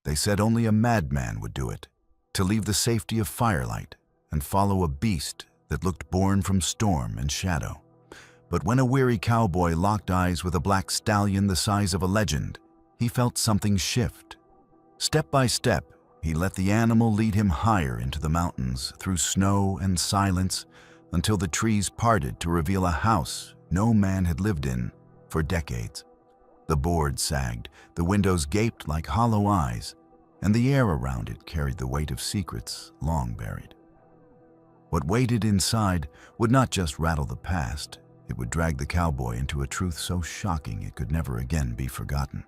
They said only a madman would do it, to leave the safety of firelight and follow a beast that looked born from storm and shadow. But when a weary cowboy locked eyes with a black stallion the size of a legend, he felt something shift. Step by step, he let the animal lead him higher into the mountains, through snow and silence, until the trees parted to reveal a house no man had lived in for decades. The boards sagged, the windows gaped like hollow eyes, and the air around it carried the weight of secrets long buried. What waited inside would not just rattle the past, it would drag the cowboy into a truth so shocking it could never again be forgotten.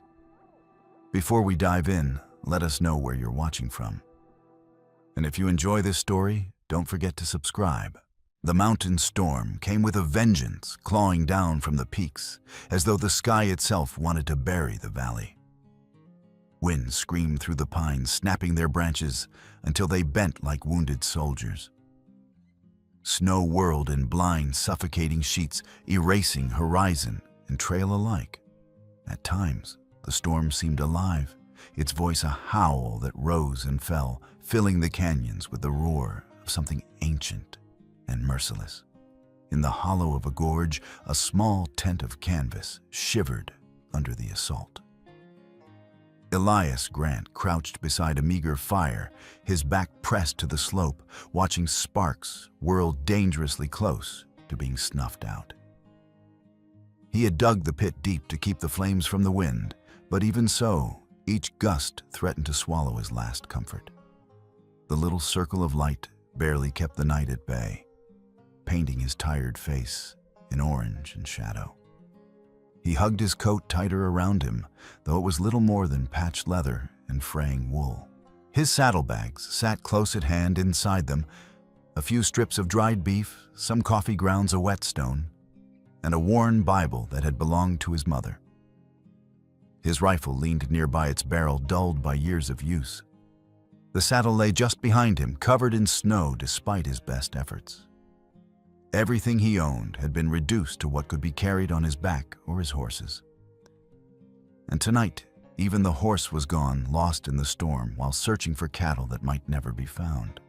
Before we dive in, let us know where you're watching from. And if you enjoy this story, don't forget to subscribe. The mountain storm came with a vengeance, clawing down from the peaks, as though the sky itself wanted to bury the valley. Wind screamed through the pines, snapping their branches until they bent like wounded soldiers. Snow whirled in blind, suffocating sheets, erasing horizon and trail alike. At times, the storm seemed alive, its voice a howl that rose and fell, filling the canyons with the roar of something ancient and merciless. In the hollow of a gorge, a small tent of canvas shivered under the assault. Elias Grant crouched beside a meager fire, his back pressed to the slope, watching sparks whirl dangerously close to being snuffed out. He had dug the pit deep to keep the flames from the wind, but even so, each gust threatened to swallow his last comfort. The little circle of light barely kept the night at bay, painting his tired face in orange and shadow. He hugged his coat tighter around him, though it was little more than patched leather and fraying wool. His saddlebags sat close at hand inside them, a few strips of dried beef, some coffee grounds, a whetstone, and a worn Bible that had belonged to his mother. His rifle leaned nearby, its barrel dulled by years of use. The saddle lay just behind him, covered in snow despite his best efforts. Everything he owned had been reduced to what could be carried on his back or his horse's. And tonight, even the horse was gone, lost in the storm while searching for cattle that might never be found.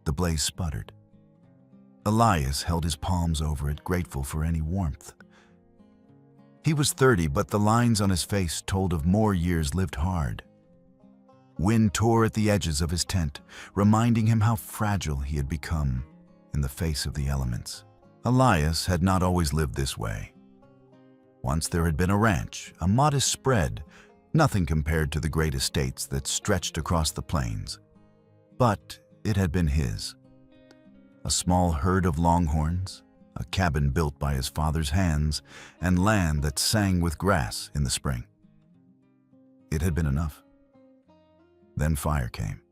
The blaze sputtered. Elias held his palms over it, grateful for any warmth. He was 30, but the lines on his face told of more years lived hard. Wind tore at the edges of his tent, reminding him how fragile he had become in the face of the elements. Elias had not always lived this way. Once there had been a ranch, a modest spread, nothing compared to the great estates that stretched across the plains. But it had been his. A small herd of longhorns, a cabin built by his father's hands, and land that sang with grass in the spring. It had been enough. Then fire came.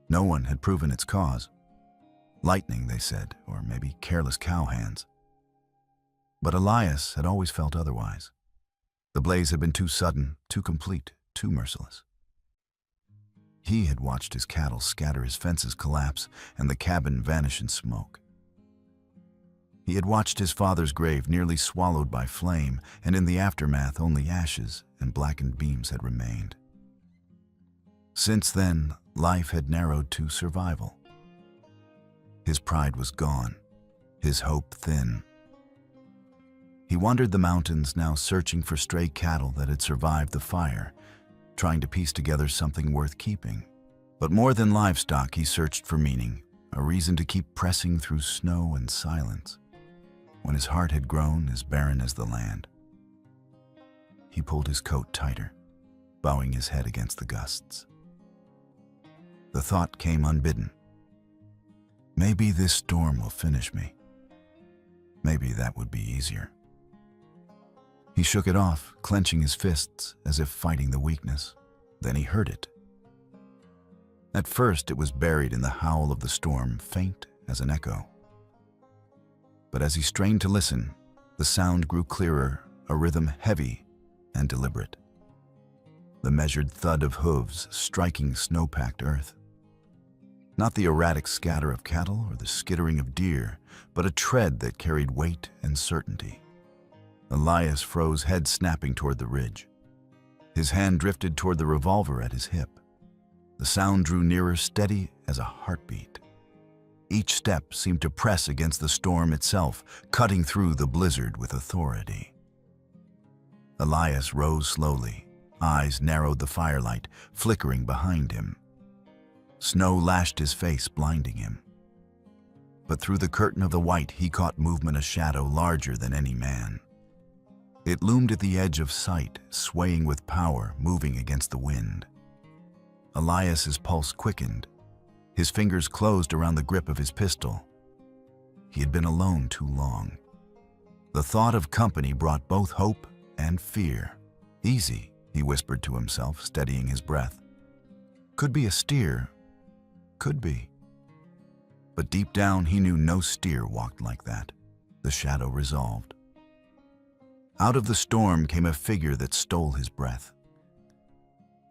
No one had proven its cause. Lightning, they said, or maybe careless cow hands. But Elias had always felt otherwise. The blaze had been too sudden, too complete, too merciless. He had watched his cattle scatter, his fences collapse, and the cabin vanish in smoke. He had watched his father's grave nearly swallowed by flame, and in the aftermath only ashes and blackened beams had remained. Since then, life had narrowed to survival. His pride was gone, his hope thin. He wandered the mountains, now searching for stray cattle that had survived the fire, trying to piece together something worth keeping. But more than livestock, he searched for meaning, a reason to keep pressing through snow and silence. When his heart had grown as barren as the land, he pulled his coat tighter, bowing his head against the gusts. The thought came unbidden. Maybe this storm will finish me. Maybe that would be easier. He shook it off, clenching his fists as if fighting the weakness. Then he heard it. At first, it was buried in the howl of the storm, faint as an echo. But as he strained to listen, the sound grew clearer, a rhythm heavy and deliberate. The measured thud of hooves striking snow-packed earth. Not the erratic scatter of cattle or the skittering of deer, but a tread that carried weight and certainty. Elias froze, head snapping toward the ridge. His hand drifted toward the revolver at his hip. The sound drew nearer, steady as a heartbeat. Each step seemed to press against the storm itself, cutting through the blizzard with authority. Elias rose slowly. Eyes narrowed the firelight, flickering behind him. Snow lashed his face, blinding him. But through the curtain of the white, he caught movement, a shadow larger than any man. It loomed at the edge of sight, swaying with power, moving against the wind. Elias's pulse quickened. His fingers closed around the grip of his pistol. He had been alone too long. The thought of company brought both hope and fear. Easy, he whispered to himself, steadying his breath. Could be a steer. Could be. But deep down, he knew no steer walked like that. The shadow resolved. Out of the storm came a figure that stole his breath.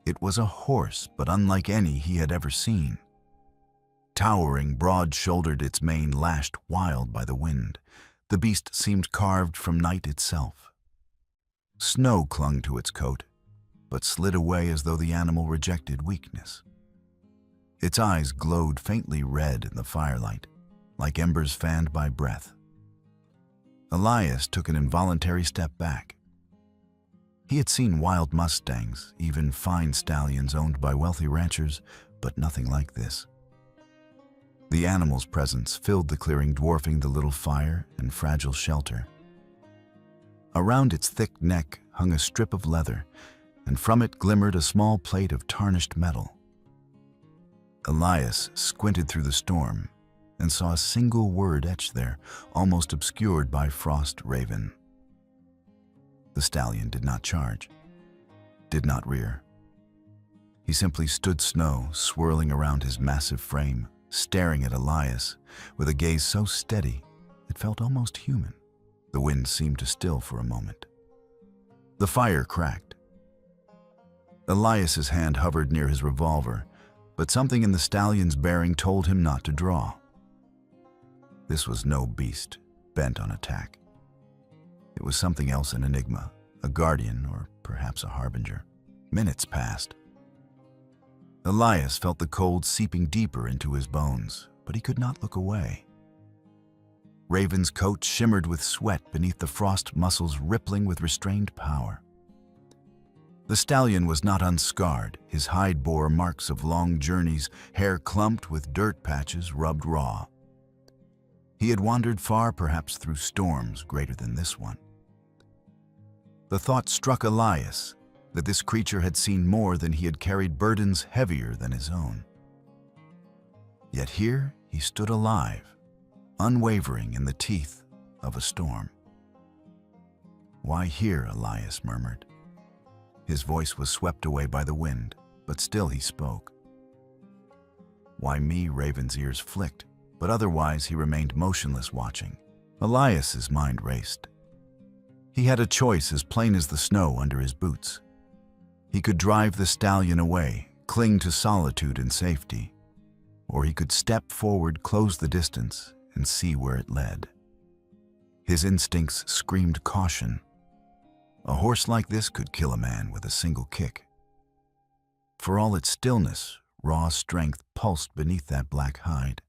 It was a horse, but unlike any he had ever seen. Towering, broad-shouldered, its mane lashed wild by the wind. The beast seemed carved from night itself. Snow clung to its coat, but slid away as though the animal rejected weakness. Its eyes glowed faintly red in the firelight, like embers fanned by breath. Elias took an involuntary step back. He had seen wild mustangs, even fine stallions owned by wealthy ranchers, but nothing like this. The animal's presence filled the clearing, dwarfing the little fire and fragile shelter. Around its thick neck hung a strip of leather, and from it glimmered a small plate of tarnished metal. Elias squinted through the storm and saw a single word etched there, almost obscured by frost raven. The stallion did not charge, did not rear. He simply stood, snow swirling around his massive frame, staring at Elias with a gaze so steady it felt almost human. The wind seemed to still for a moment. The fire cracked. Elias's hand hovered near his revolver, but something in the stallion's bearing told him not to draw. This was no beast bent on attack. It was something else, an enigma, a guardian, or perhaps a harbinger. Minutes passed. Elias felt the cold seeping deeper into his bones, but he could not look away. Raven's coat shimmered with sweat beneath the frost muscles rippling with restrained power. The stallion was not unscarred. His hide bore marks of long journeys, hair clumped with dirt patches rubbed raw. He had wandered far, perhaps through storms greater than this one. The thought struck Elias that this creature had seen more than he had carried burdens heavier than his own. Yet here he stood alive, unwavering in the teeth of a storm. "Why here?" Elias murmured. His voice was swept away by the wind, but still he spoke. "Why me?" Raven's ears flicked, but otherwise he remained motionless, watching. Elias's mind raced. He had a choice as plain as the snow under his boots. He could drive the stallion away, cling to solitude and safety, or he could step forward, close the distance, and see where it led. His instincts screamed caution. A horse like this could kill a man with a single kick. For all its stillness, raw strength pulsed beneath that black hide.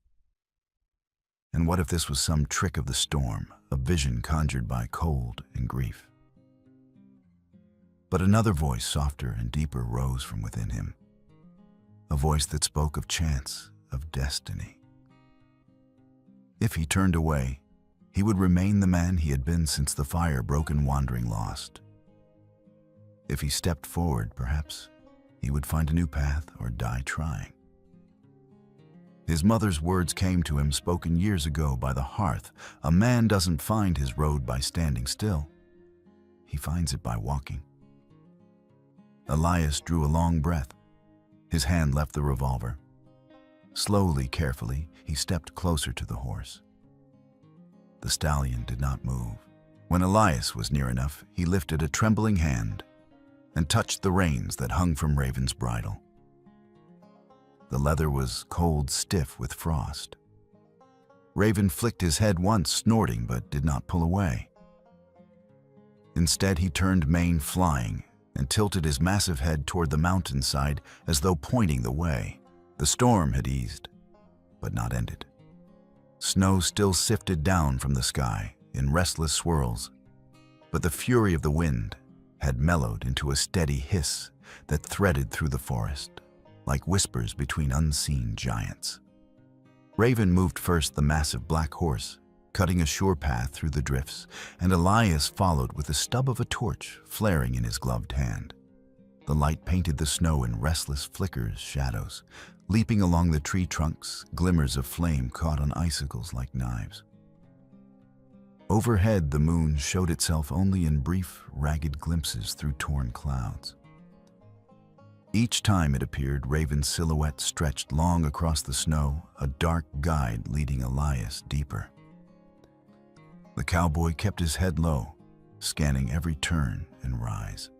And what if this was some trick of the storm, a vision conjured by cold and grief? But another voice, softer and deeper, rose from within him. A voice that spoke of chance, of destiny. If he turned away, he would remain the man he had been since the fire, broken, wandering, lost. If he stepped forward, perhaps he would find a new path or die trying. His mother's words came to him, spoken years ago by the hearth. A man doesn't find his road by standing still. He finds it by walking. Elias drew a long breath. His hand left the revolver. Slowly, carefully, he stepped closer to the horse. The stallion did not move. When Elias was near enough, he lifted a trembling hand and touched the reins that hung from Raven's bridle. The leather was cold, stiff with frost. Raven flicked his head once, snorting, but did not pull away. Instead, he turned, mane flying, and tilted his massive head toward the mountainside as though pointing the way. The storm had eased, but not ended. Snow still sifted down from the sky in restless swirls, but the fury of the wind had mellowed into a steady hiss that threaded through the forest, like whispers between unseen giants. Raven moved first the massive black horse, cutting a sure path through the drifts, and Elias followed with the stub of a torch flaring in his gloved hand. The light painted the snow in restless flickers, shadows. Leaping along the tree trunks, glimmers of flame caught on icicles like knives. Overhead, the moon showed itself only in brief, ragged glimpses through torn clouds. Each time it appeared, Raven's silhouette stretched long across the snow, a dark guide leading Elias deeper. The cowboy kept his head low, scanning every turn and rise.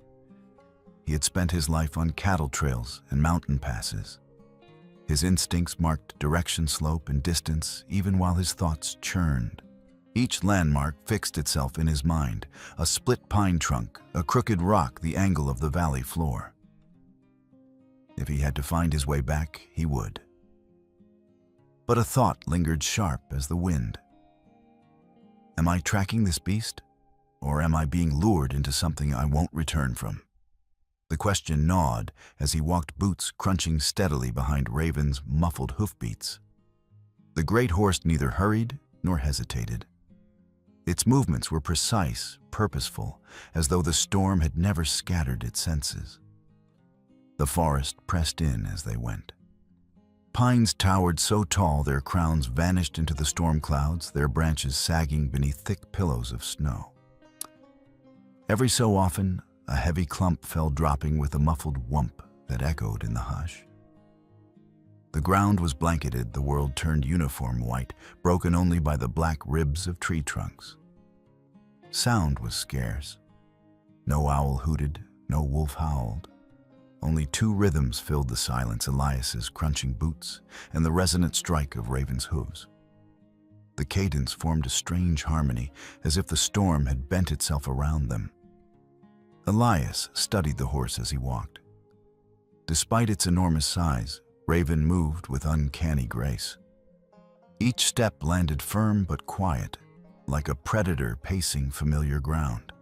He had spent his life on cattle trails and mountain passes. His instincts marked direction, slope, and distance, even while his thoughts churned. Each landmark fixed itself in his mind, a split pine trunk, a crooked rock, the angle of the valley floor. If he had to find his way back, he would. But a thought lingered sharp as the wind. Am I tracking this beast? Or am I being lured into something I won't return from? The question gnawed as he walked, boots crunching steadily behind Raven's muffled hoofbeats. The great horse neither hurried nor hesitated. Its movements were precise, purposeful, as though the storm had never scattered its senses. The forest pressed in as they went. Pines towered so tall their crowns vanished into the storm clouds, their branches sagging beneath thick pillows of snow. Every so often, a heavy clump fell, dropping with a muffled whump that echoed in the hush. The ground was blanketed, the world turned uniform white, broken only by the black ribs of tree trunks. Sound was scarce. No owl hooted, no wolf howled. Only two rhythms filled the silence: Elias's crunching boots and the resonant strike of Raven's hooves. The cadence formed a strange harmony, as if the storm had bent itself around them. Elias studied the horse as he walked. Despite its enormous size, Raven moved with uncanny grace. Each step landed firm but quiet, like a predator pacing familiar ground.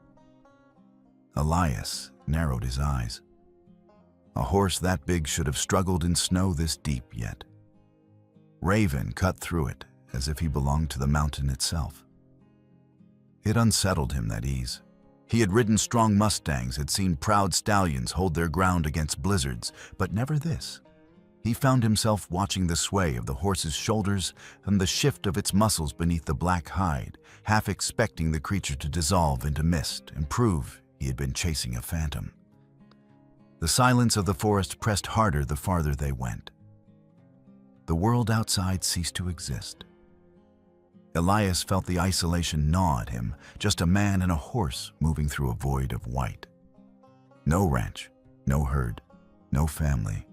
Elias narrowed his eyes. A horse that big should have struggled in snow this deep yet. Raven cut through it as if he belonged to the mountain itself. It unsettled him, that ease. He had ridden strong mustangs, had seen proud stallions hold their ground against blizzards, but never this. He found himself watching the sway of the horse's shoulders and the shift of its muscles beneath the black hide, half expecting the creature to dissolve into mist and prove he had been chasing a phantom. The silence of the forest pressed harder the farther they went. The world outside ceased to exist. Elias felt the isolation gnaw at him, just a man and a horse moving through a void of white. No ranch, no herd, no family.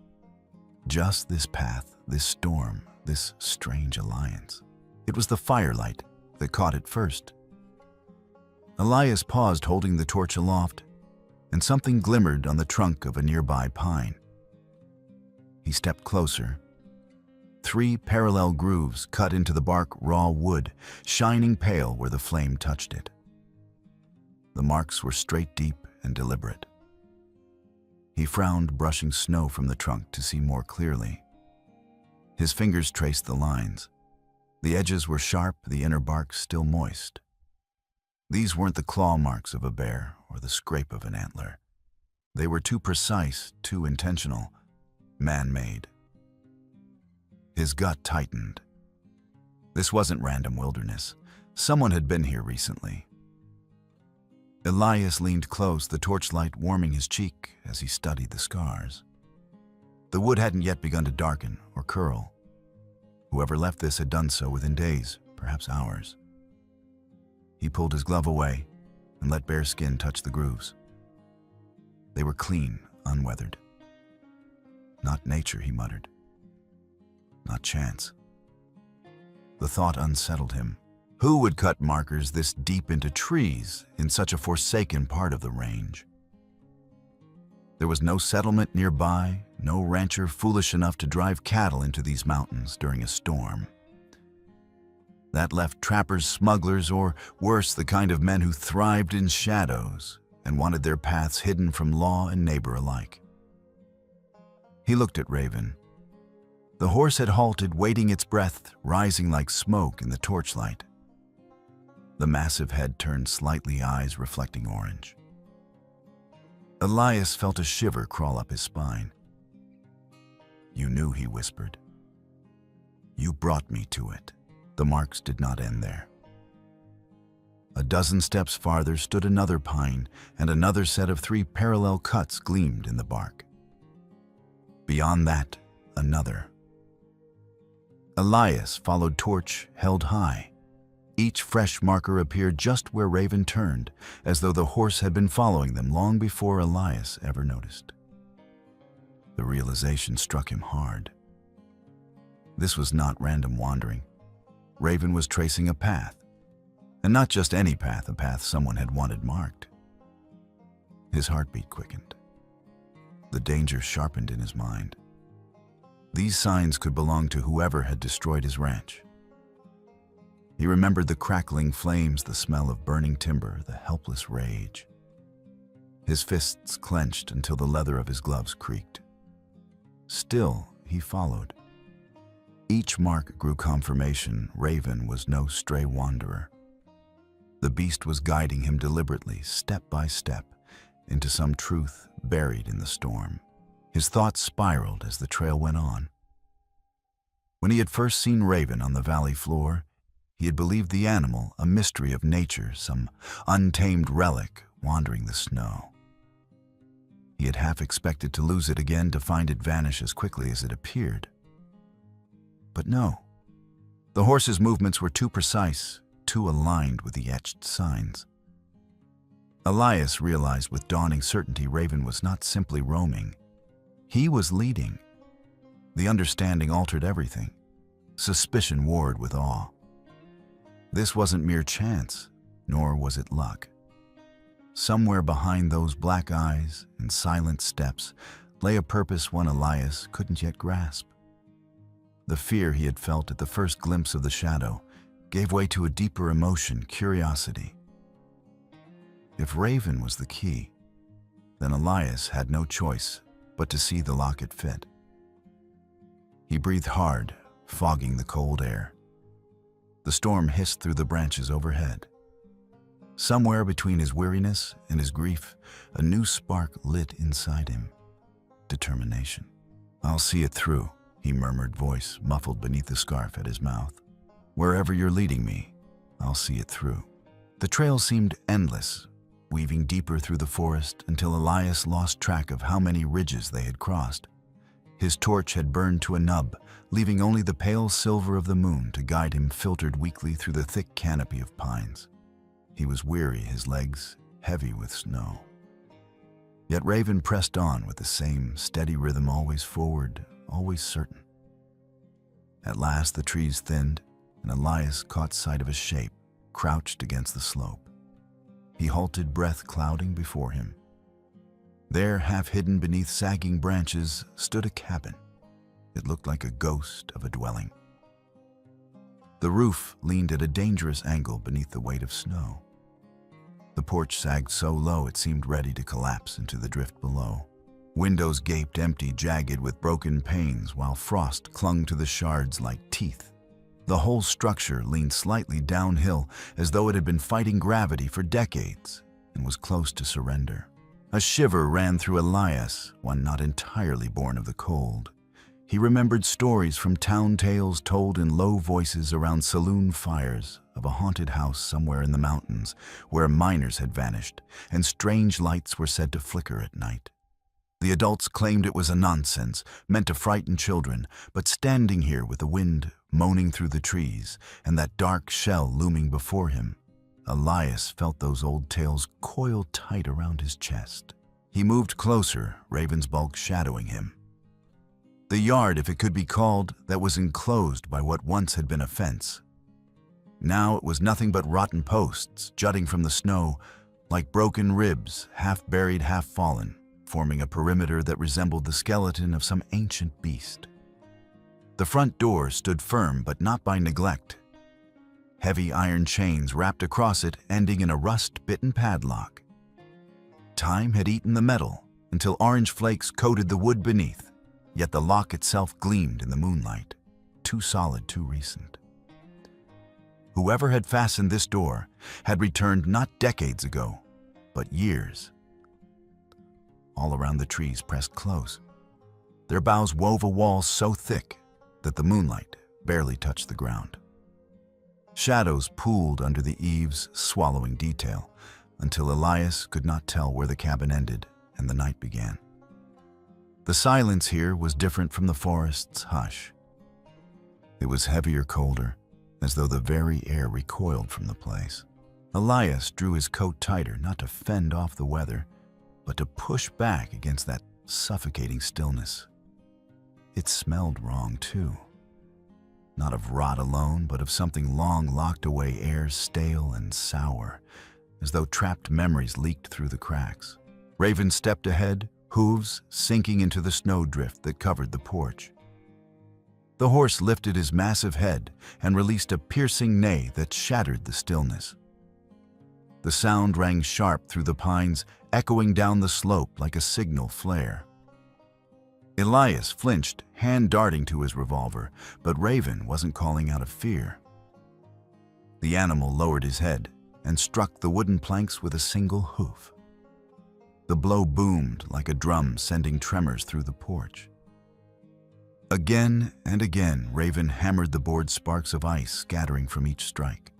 Just this path, this storm, this strange alliance. It was the firelight that caught it first. Elias paused, holding the torch aloft, and something glimmered on the trunk of a nearby pine. He stepped closer. 3 parallel grooves cut into the bark raw wood, shining pale where the flame touched it. The marks were straight, deep, and deliberate. He frowned, brushing snow from the trunk to see more clearly. His fingers traced the lines. The edges were sharp, the inner bark still moist. These weren't the claw marks of a bear or the scrape of an antler. They were too precise, too intentional, man-made. His gut tightened. This wasn't random wilderness. Someone had been here recently. Elias leaned close, the torchlight warming his cheek as he studied the scars. The wood hadn't yet begun to darken or curl. Whoever left this had done so within days, perhaps hours. He pulled his glove away and let bare skin touch the grooves. They were clean, unweathered. Not nature, he muttered. Not chance. The thought unsettled him. Who would cut markers this deep into trees in such a forsaken part of the range? There was no settlement nearby, no rancher foolish enough to drive cattle into these mountains during a storm. That left trappers, smugglers, or worse, the kind of men who thrived in shadows and wanted their paths hidden from law and neighbor alike. He looked at Raven. The horse had halted, waiting, its breath rising like smoke in the torchlight. The massive head turned slightly, eyes reflecting orange. Elias felt a shiver crawl up his spine. "You knew," he whispered. "You brought me to it." The marks did not end there. A dozen steps farther stood another pine, and another set of 3 parallel cuts gleamed in the bark. Beyond that, another. Elias followed, torch held high. Each fresh marker appeared just where Raven turned, as though the horse had been following them long before Elias ever noticed. The realization struck him hard. This was not random wandering. Raven was tracing a path, and not just any path, a path someone had wanted marked. His heartbeat quickened. The danger sharpened in his mind. These signs could belong to whoever had destroyed his ranch. He remembered the crackling flames, the smell of burning timber, the helpless rage. His fists clenched until the leather of his gloves creaked. Still, he followed. Each mark grew confirmation Raven was no stray wanderer. The beast was guiding him deliberately, step by step, into some truth buried in the storm. His thoughts spiraled as the trail went on. When he had first seen Raven on the valley floor, he had believed the animal a mystery of nature, some untamed relic wandering the snow. He had half expected to lose it again, to find it vanish as quickly as it appeared. But no. The horse's movements were too precise, too aligned with the etched signs. Elias realized with dawning certainty Raven was not simply roaming. He was leading. The understanding altered everything. Suspicion warred with awe. This wasn't mere chance, nor was it luck. Somewhere behind those black eyes and silent steps lay a purpose one Elias couldn't yet grasp. The fear he had felt at the first glimpse of the shadow gave way to a deeper emotion, curiosity. If Raven was the key, then Elias had no choice but to see the locket fit. He breathed hard, fogging the cold air. The storm hissed through the branches overhead. Somewhere between his weariness and his grief, a new spark lit inside him. Determination. "I'll see it through," he murmured, voice muffled beneath the scarf at his mouth. "Wherever you're leading me, I'll see it through." The trail seemed endless, weaving deeper through the forest until Elias lost track of how many ridges they had crossed. His torch had burned to a nub, leaving only the pale silver of the moon to guide him, filtered weakly through the thick canopy of pines. He was weary, his legs heavy with snow. Yet Raven pressed on with the same steady rhythm, always forward, always certain. At last the trees thinned, and Elias caught sight of a shape crouched against the slope. He halted, breath clouding before him. There, half hidden beneath sagging branches, stood a cabin. It looked like a ghost of a dwelling. The roof leaned at a dangerous angle beneath the weight of snow. The porch sagged so low it seemed ready to collapse into the drift below. Windows gaped empty, jagged with broken panes, while frost clung to the shards like teeth. The whole structure leaned slightly downhill, as though it had been fighting gravity for decades and was close to surrender. A shiver ran through Elias, one not entirely born of the cold. He remembered stories from town tales told in low voices around saloon fires of a haunted house somewhere in the mountains where miners had vanished and strange lights were said to flicker at night. The adults claimed it was a nonsense, meant to frighten children, but standing here with the wind moaning through the trees and that dark shell looming before him, Elias felt those old tales coil tight around his chest. He moved closer, Raven's bulk shadowing him. The yard, if it could be called, that was enclosed by what once had been a fence. Now it was nothing but rotten posts jutting from the snow like broken ribs, half buried, half fallen, forming a perimeter that resembled the skeleton of some ancient beast. The front door stood firm, but not by neglect. Heavy iron chains wrapped across it, ending in a rust-bitten padlock. Time had eaten the metal until orange flakes coated the wood beneath, yet the lock itself gleamed in the moonlight, too solid, too recent. Whoever had fastened this door had returned not decades ago, but years. All around the trees pressed close. Their boughs wove a wall so thick that the moonlight barely touched the ground. Shadows pooled under the eaves, swallowing detail, until Elias could not tell where the cabin ended and the night began. The silence here was different from the forest's hush. It was heavier, colder, as though the very air recoiled from the place. Elias drew his coat tighter, not to fend off the weather, but to push back against that suffocating stillness. It smelled wrong, too. Not of rot alone, but of something long locked away, air stale and sour, as though trapped memories leaked through the cracks. Raven stepped ahead, hooves sinking into the snowdrift that covered the porch. The horse lifted his massive head and released a piercing neigh that shattered the stillness. The sound rang sharp through the pines, echoing down the slope like a signal flare. Elias flinched, hand darting to his revolver, but Raven wasn't calling out of fear. The animal lowered his head and struck the wooden planks with a single hoof. The blow boomed like a drum, sending tremors through the porch. Again and again, Raven hammered the board, sparks of ice scattering from each strike.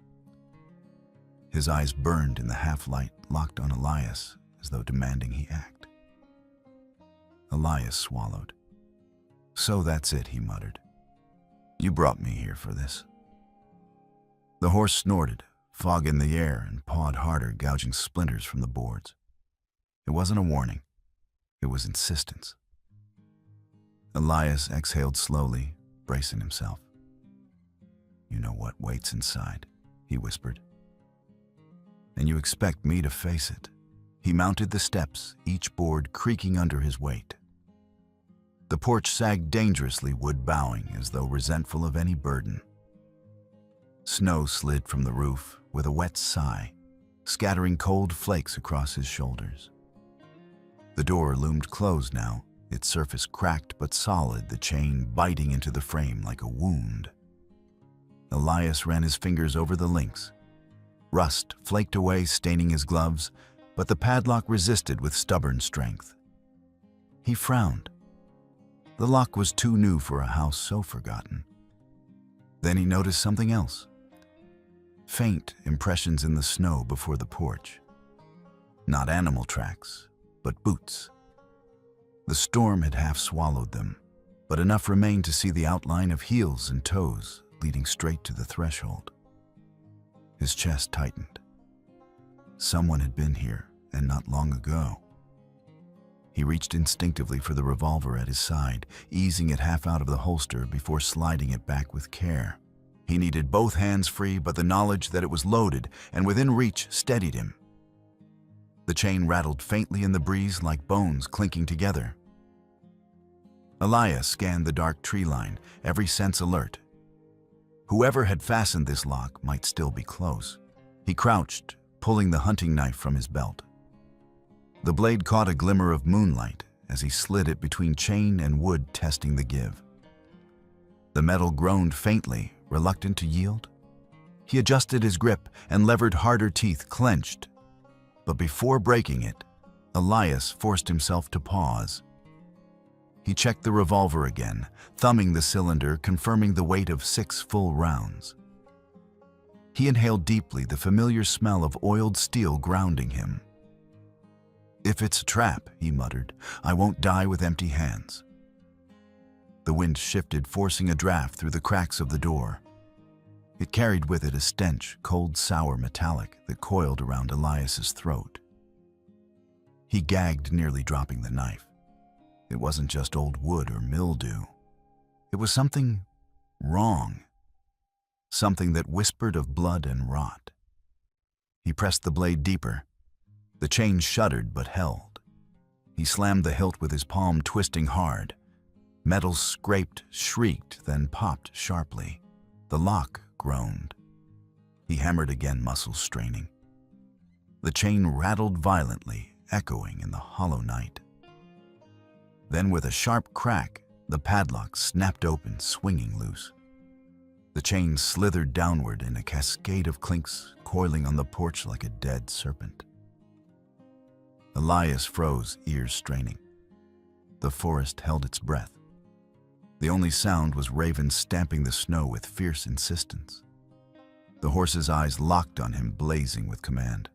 His eyes burned in the half-light, locked on Elias, as though demanding he act. Elias swallowed. "So that's it," he muttered. "You brought me here for this." The horse snorted, fog in the air, and pawed harder, gouging splinters from the boards. It wasn't a warning. It was insistence. Elias exhaled slowly, bracing himself. "You know what waits inside," he whispered. "And you expect me to face it." He mounted the steps, each board creaking under his weight. The porch sagged dangerously, wood bowing, as though resentful of any burden. Snow slid from the roof with a wet sigh, scattering cold flakes across his shoulders. The door loomed closed now, its surface cracked but solid, the chain biting into the frame like a wound. Elias ran his fingers over the links. Rust flaked away, staining his gloves, but the padlock resisted with stubborn strength. He frowned. The lock was too new for a house so forgotten. Then he noticed something else. Faint impressions in the snow before the porch. Not animal tracks, but boots. The storm had half swallowed them, but enough remained to see the outline of heels and toes leading straight to the threshold. His chest tightened. Someone had been here, and not long ago. He reached instinctively for the revolver at his side, easing it half out of the holster before sliding it back with care. He needed both hands free, but the knowledge that it was loaded and within reach steadied him. The chain rattled faintly in the breeze like bones clinking together. Elias scanned the dark tree line, every sense alert. Whoever had fastened this lock might still be close. He crouched, pulling the hunting knife from his belt. The blade caught a glimmer of moonlight as he slid it between chain and wood, testing the give. The metal groaned faintly, reluctant to yield. He adjusted his grip and levered harder, teeth clenched. But before breaking it, Elias forced himself to pause. He checked the revolver again, thumbing the cylinder, confirming the weight of 6 full rounds. He inhaled deeply, the familiar smell of oiled steel grounding him. "If it's a trap," he muttered, "I won't die with empty hands." The wind shifted, forcing a draft through the cracks of the door. It carried with it a stench, cold, sour, metallic, that coiled around Elias's throat. He gagged, nearly dropping the knife. It wasn't just old wood or mildew. It was something wrong. Something that whispered of blood and rot. He pressed the blade deeper. The chain shuddered but held. He slammed the hilt with his palm, twisting hard. Metal scraped, shrieked, then popped sharply. The lock groaned. He hammered again, muscles straining. The chain rattled violently, echoing in the hollow night. Then with a sharp crack, the padlock snapped open, swinging loose. The chain slithered downward in a cascade of clinks, coiling on the porch like a dead serpent. Elias froze, ears straining. The forest held its breath. The only sound was Raven stamping the snow with fierce insistence. The horse's eyes locked on him, blazing with command.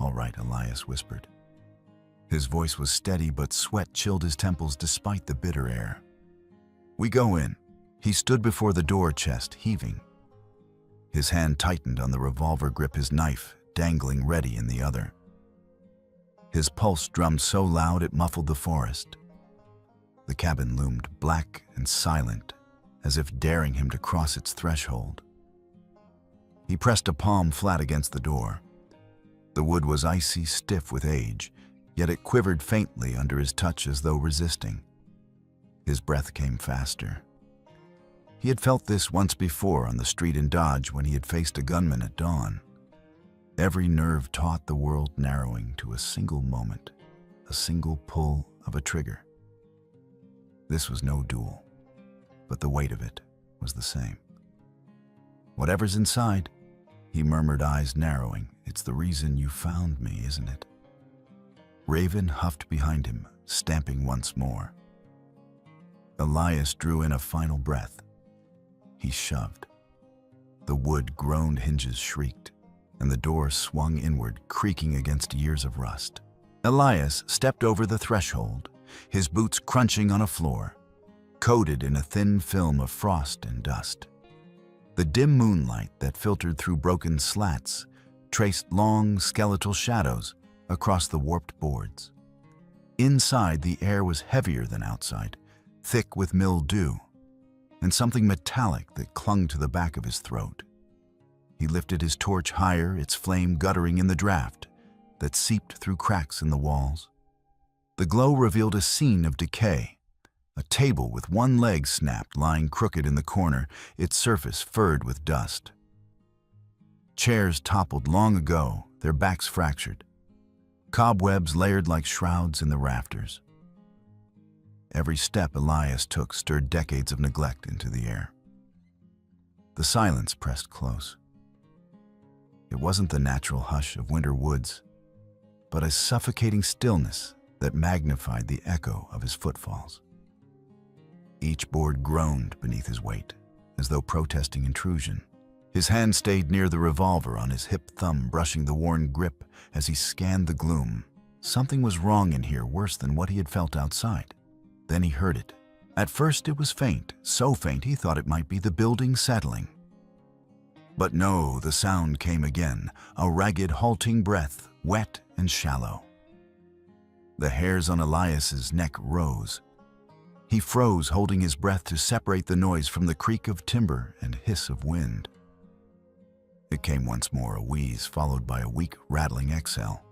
"All right," Elias whispered. His voice was steady, but sweat chilled his temples despite the bitter air. "We go in." He stood before the door, chest heaving. His hand tightened on the revolver grip, his knife dangling ready in the other. His pulse drummed so loud it muffled the forest. The cabin loomed black and silent, as if daring him to cross its threshold. He pressed a palm flat against the door. The wood was icy, stiff with age, yet it quivered faintly under his touch as though resisting. His breath came faster. He had felt this once before on the street in Dodge when he had faced a gunman at dawn. Every nerve taut, the world narrowing to a single moment, a single pull of a trigger. This was no duel, but the weight of it was the same. "Whatever's inside," he murmured, eyes narrowing. "It's the reason you found me, isn't it?" Raven huffed behind him, stamping once more. Elias drew in a final breath. He shoved. The wood groaned, hinges shrieked, and the door swung inward, creaking against years of rust. Elias stepped over the threshold, his boots crunching on a floor, coated in a thin film of frost and dust. The dim moonlight that filtered through broken slats traced long, skeletal shadows across the warped boards. Inside, the air was heavier than outside, thick with mildew, and something metallic that clung to the back of his throat. He lifted his torch higher, its flame guttering in the draft that seeped through cracks in the walls. The glow revealed a scene of decay, a table with one leg snapped lying crooked in the corner, its surface furred with dust. Chairs toppled long ago, their backs fractured. Cobwebs layered like shrouds in the rafters. Every step Elias took stirred decades of neglect into the air. The silence pressed close. It wasn't the natural hush of winter woods, but a suffocating stillness that magnified the echo of his footfalls. Each board groaned beneath his weight, as though protesting intrusion. His hand stayed near the revolver on his hip thumb, brushing the worn grip as he scanned the gloom. Something was wrong in here, worse than what he had felt outside. Then he heard it. At first it was faint, so faint he thought it might be the building settling. But no, the sound came again, a ragged, halting breath, wet and shallow. The hairs on Elias's neck rose. He froze, holding his breath to separate the noise from the creak of timber and hiss of wind. It came once more, a wheeze followed by a weak, rattling exhale.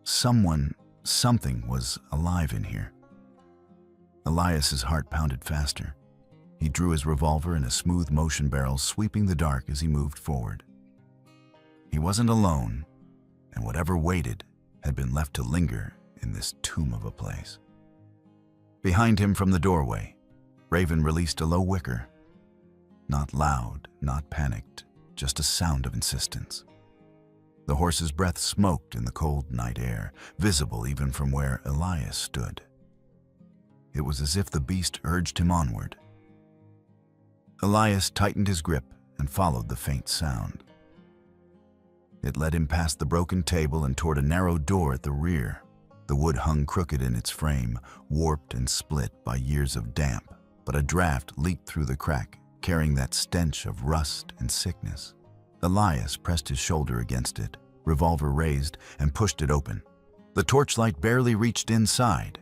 Something was alive in here. Elias's heart pounded faster. He drew his revolver in a smooth motion barrel, sweeping the dark as he moved forward. He wasn't alone, and whatever waited had been left to linger in this tomb of a place. Behind him from the doorway, Raven released a low whicker. Not loud, not panicked, just a sound of insistence. The horse's breath smoked in the cold night air, visible even from where Elias stood. It was as if the beast urged him onward. Elias tightened his grip and followed the faint sound. It led him past the broken table and toward a narrow door at the rear. The wood hung crooked in its frame, warped and split by years of damp, but a draft leaked through the crack, carrying that stench of rust and sickness. Elias pressed his shoulder against it, revolver raised, and pushed it open. The torchlight barely reached inside.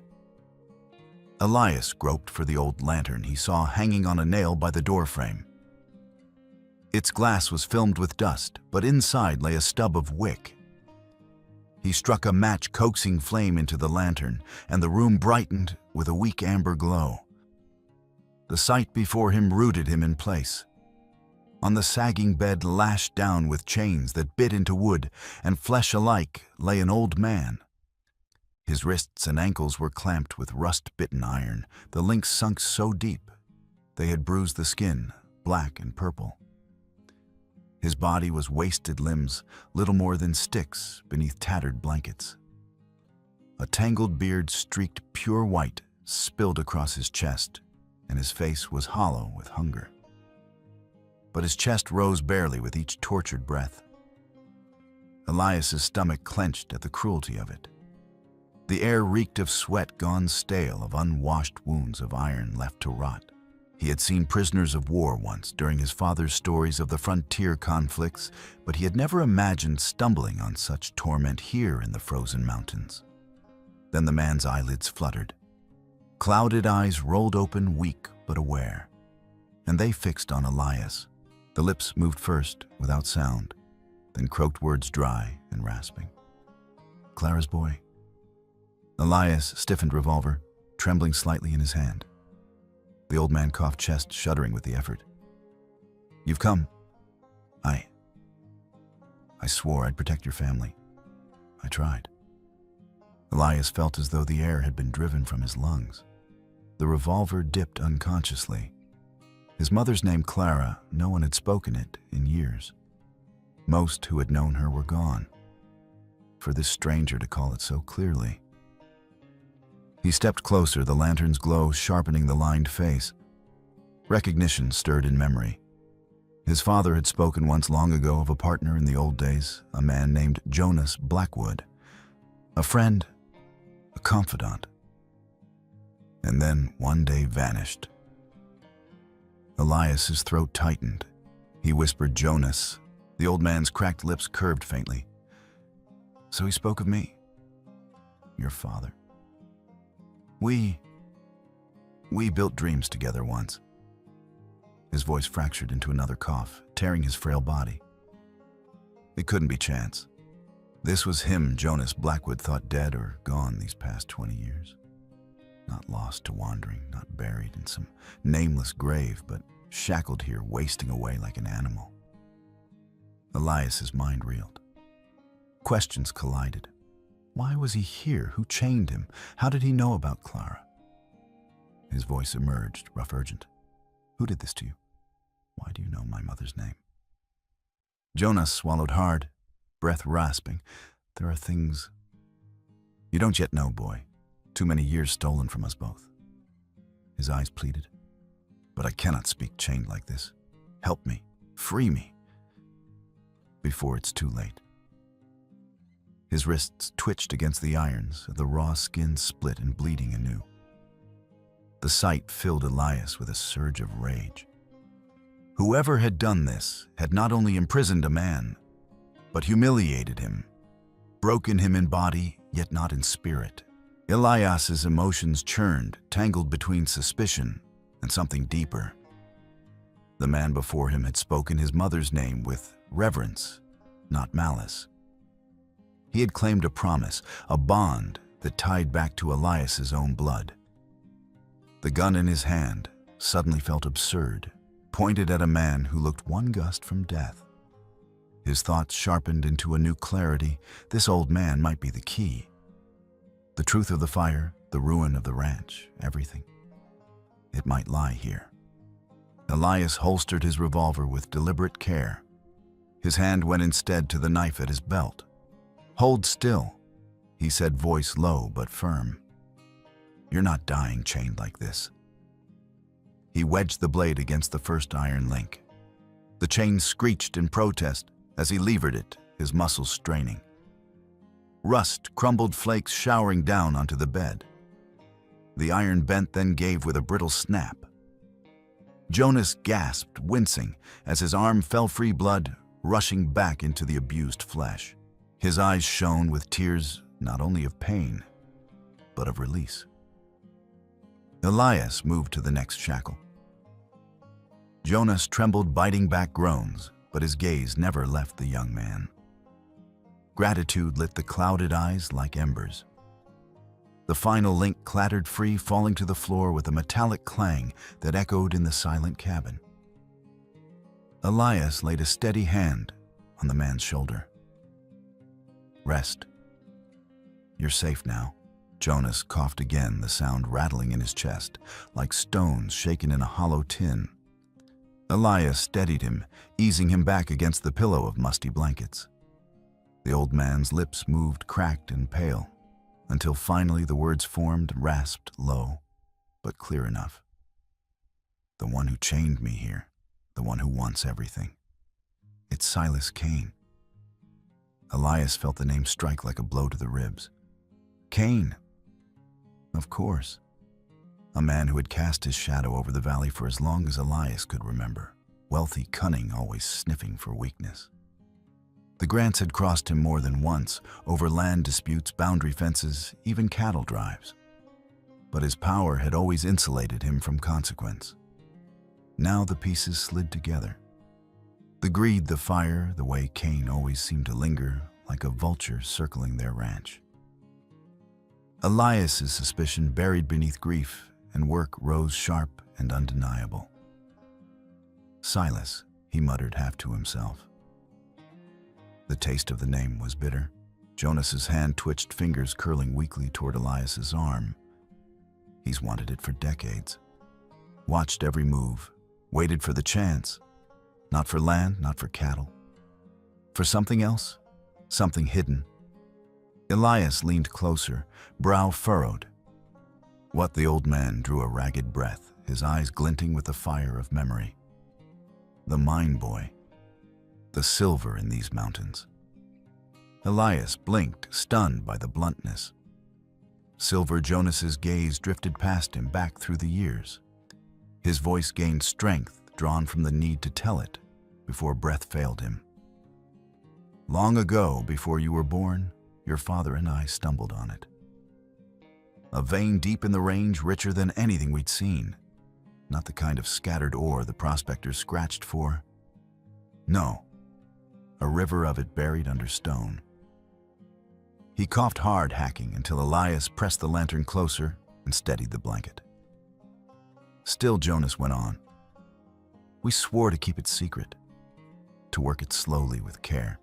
Elias groped for the old lantern he saw hanging on a nail by the doorframe. Its glass was filmed with dust, but inside lay a stub of wick. He struck a match, coaxing flame into the lantern, and the room brightened with a weak amber glow. The sight before him rooted him in place. On the sagging bed, lashed down with chains that bit into wood and flesh alike, lay an old man. His wrists and ankles were clamped with rust-bitten iron, the links sunk so deep they had bruised the skin, black and purple. His body was wasted limbs, little more than sticks beneath tattered blankets. A tangled beard streaked pure white spilled across his chest, and his face was hollow with hunger. But his chest rose barely with each tortured breath. Elias's stomach clenched at the cruelty of it. The air reeked of sweat gone stale, of unwashed wounds of iron left to rot. He had seen prisoners of war once during his father's stories of the frontier conflicts, but he had never imagined stumbling on such torment here in the frozen mountains. Then the man's eyelids fluttered. Clouded eyes rolled open, weak but aware, and they fixed on Elias. The lips moved first, without sound, then croaked words dry and rasping. "Clara's boy." Elias stiffened revolver, trembling slightly in his hand. The old man coughed, chest shuddering with the effort. "You've come. I swore I'd protect your family. I tried." Elias felt as though the air had been driven from his lungs. The revolver dipped unconsciously. His mother's name, Clara, no one had spoken it in years. Most who had known her were gone. For this stranger to call it so clearly. He stepped closer, the lantern's glow sharpening the lined face. Recognition stirred in memory. His father had spoken once long ago of a partner in the old days, a man named Jonas Blackwood. A friend, a confidant. And then one day vanished. Elias's throat tightened. He whispered, "Jonas." The old man's cracked lips curved faintly. "So he spoke of me? Your father? We built dreams together once." His voice fractured into another cough, tearing his frail body. It couldn't be chance. This was him Jonas Blackwood thought dead or gone these past 20 years. Not lost to wandering, not buried in some nameless grave, but shackled here, wasting away like an animal. Elias's mind reeled. Questions collided. Why was he here? Who chained him? How did he know about Clara? His voice emerged, rough, urgent. "Who did this to you? Why do you know my mother's name?" Jonas swallowed hard, breath rasping. "There are things you don't yet know, boy. Too many years stolen from us both." His eyes pleaded. "But I cannot speak chained like this. Help me. Free me. Before it's too late." His wrists twitched against the irons, the raw skin split and bleeding anew. The sight filled Elias with a surge of rage. Whoever had done this had not only imprisoned a man, but humiliated him, broken him in body, yet not in spirit. Elias's emotions churned, tangled between suspicion and something deeper. The man before him had spoken his mother's name with reverence, not malice. He had claimed a promise, a bond that tied back to Elias's own blood. The gun in his hand suddenly felt absurd, pointed at a man who looked one gust from death. His thoughts sharpened into a new clarity. This old man might be the key. The truth of the fire, the ruin of the ranch, everything. It might lie here. Elias holstered his revolver with deliberate care. His hand went instead to the knife at his belt. "Hold still," he said, voice low but firm. "You're not dying chained like this." He wedged the blade against the first iron link. The chain screeched in protest as he levered it, his muscles straining. Rust crumbled flakes showering down onto the bed. The iron bent, then gave with a brittle snap. Jonas gasped, wincing, as his arm fell free, blood rushing back into the abused flesh. His eyes shone with tears not only of pain, but of release. Elias moved to the next shackle. Jonas trembled, biting back groans, but his gaze never left the young man. Gratitude lit the clouded eyes like embers. The final link clattered free, falling to the floor with a metallic clang that echoed in the silent cabin. Elias laid a steady hand on the man's shoulder. "Rest. You're safe now." Jonas coughed again, the sound rattling in his chest, like stones shaken in a hollow tin. Elias steadied him, easing him back against the pillow of musty blankets. The old man's lips moved cracked and pale, until finally the words formed, rasped low, but clear enough. "The one who chained me here, the one who wants everything. It's Silas Cain." Elias felt the name strike like a blow to the ribs. Cain. Of course. A man who had cast his shadow over the valley for as long as Elias could remember. Wealthy, cunning, always sniffing for weakness. The Grants had crossed him more than once, over land disputes, boundary fences, even cattle drives. But his power had always insulated him from consequence. Now the pieces slid together. The greed, the fire, the way Cain always seemed to linger, like a vulture circling their ranch. Elias's suspicion buried beneath grief, and work rose sharp and undeniable. "Silas," he muttered half to himself. The taste of the name was bitter. Jonas's hand twitched, fingers curling weakly toward Elias's arm. He's wanted it for decades. Watched every move, waited for the chance. Not for land, not for cattle. For something else, something hidden. Elias leaned closer, brow furrowed. What? The old man drew a ragged breath, his eyes glinting with the fire of memory. The mine boy. The silver in these mountains. Elias blinked, stunned by the bluntness. Silver Jonas's gaze drifted past him back through the years. His voice gained strength, drawn from the need to tell it, before breath failed him. "Long ago, before you were born, your father and I stumbled on it. A vein deep in the range, richer than anything we'd seen. Not the kind of scattered ore the prospectors scratched for. No, a river of it buried under stone." He coughed hard, hacking, until Elias pressed the lantern closer and steadied the blanket. Still, Jonas went on. "We swore to keep it secret, to work it slowly with care.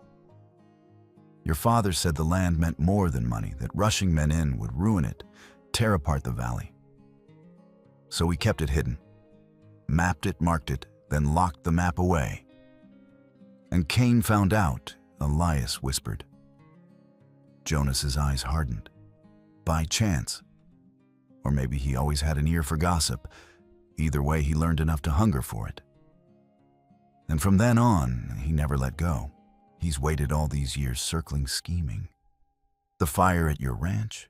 Your father said the land meant more than money, that rushing men in would ruin it, tear apart the valley. So we kept it hidden, mapped it, marked it, then locked the map away. And Cain found out," Elias whispered. Jonas's eyes hardened. By chance. Or maybe he always had an ear for gossip. Either way, he learned enough to hunger for it. And from then on, he never let go. He's waited all these years circling, scheming. The fire at your ranch,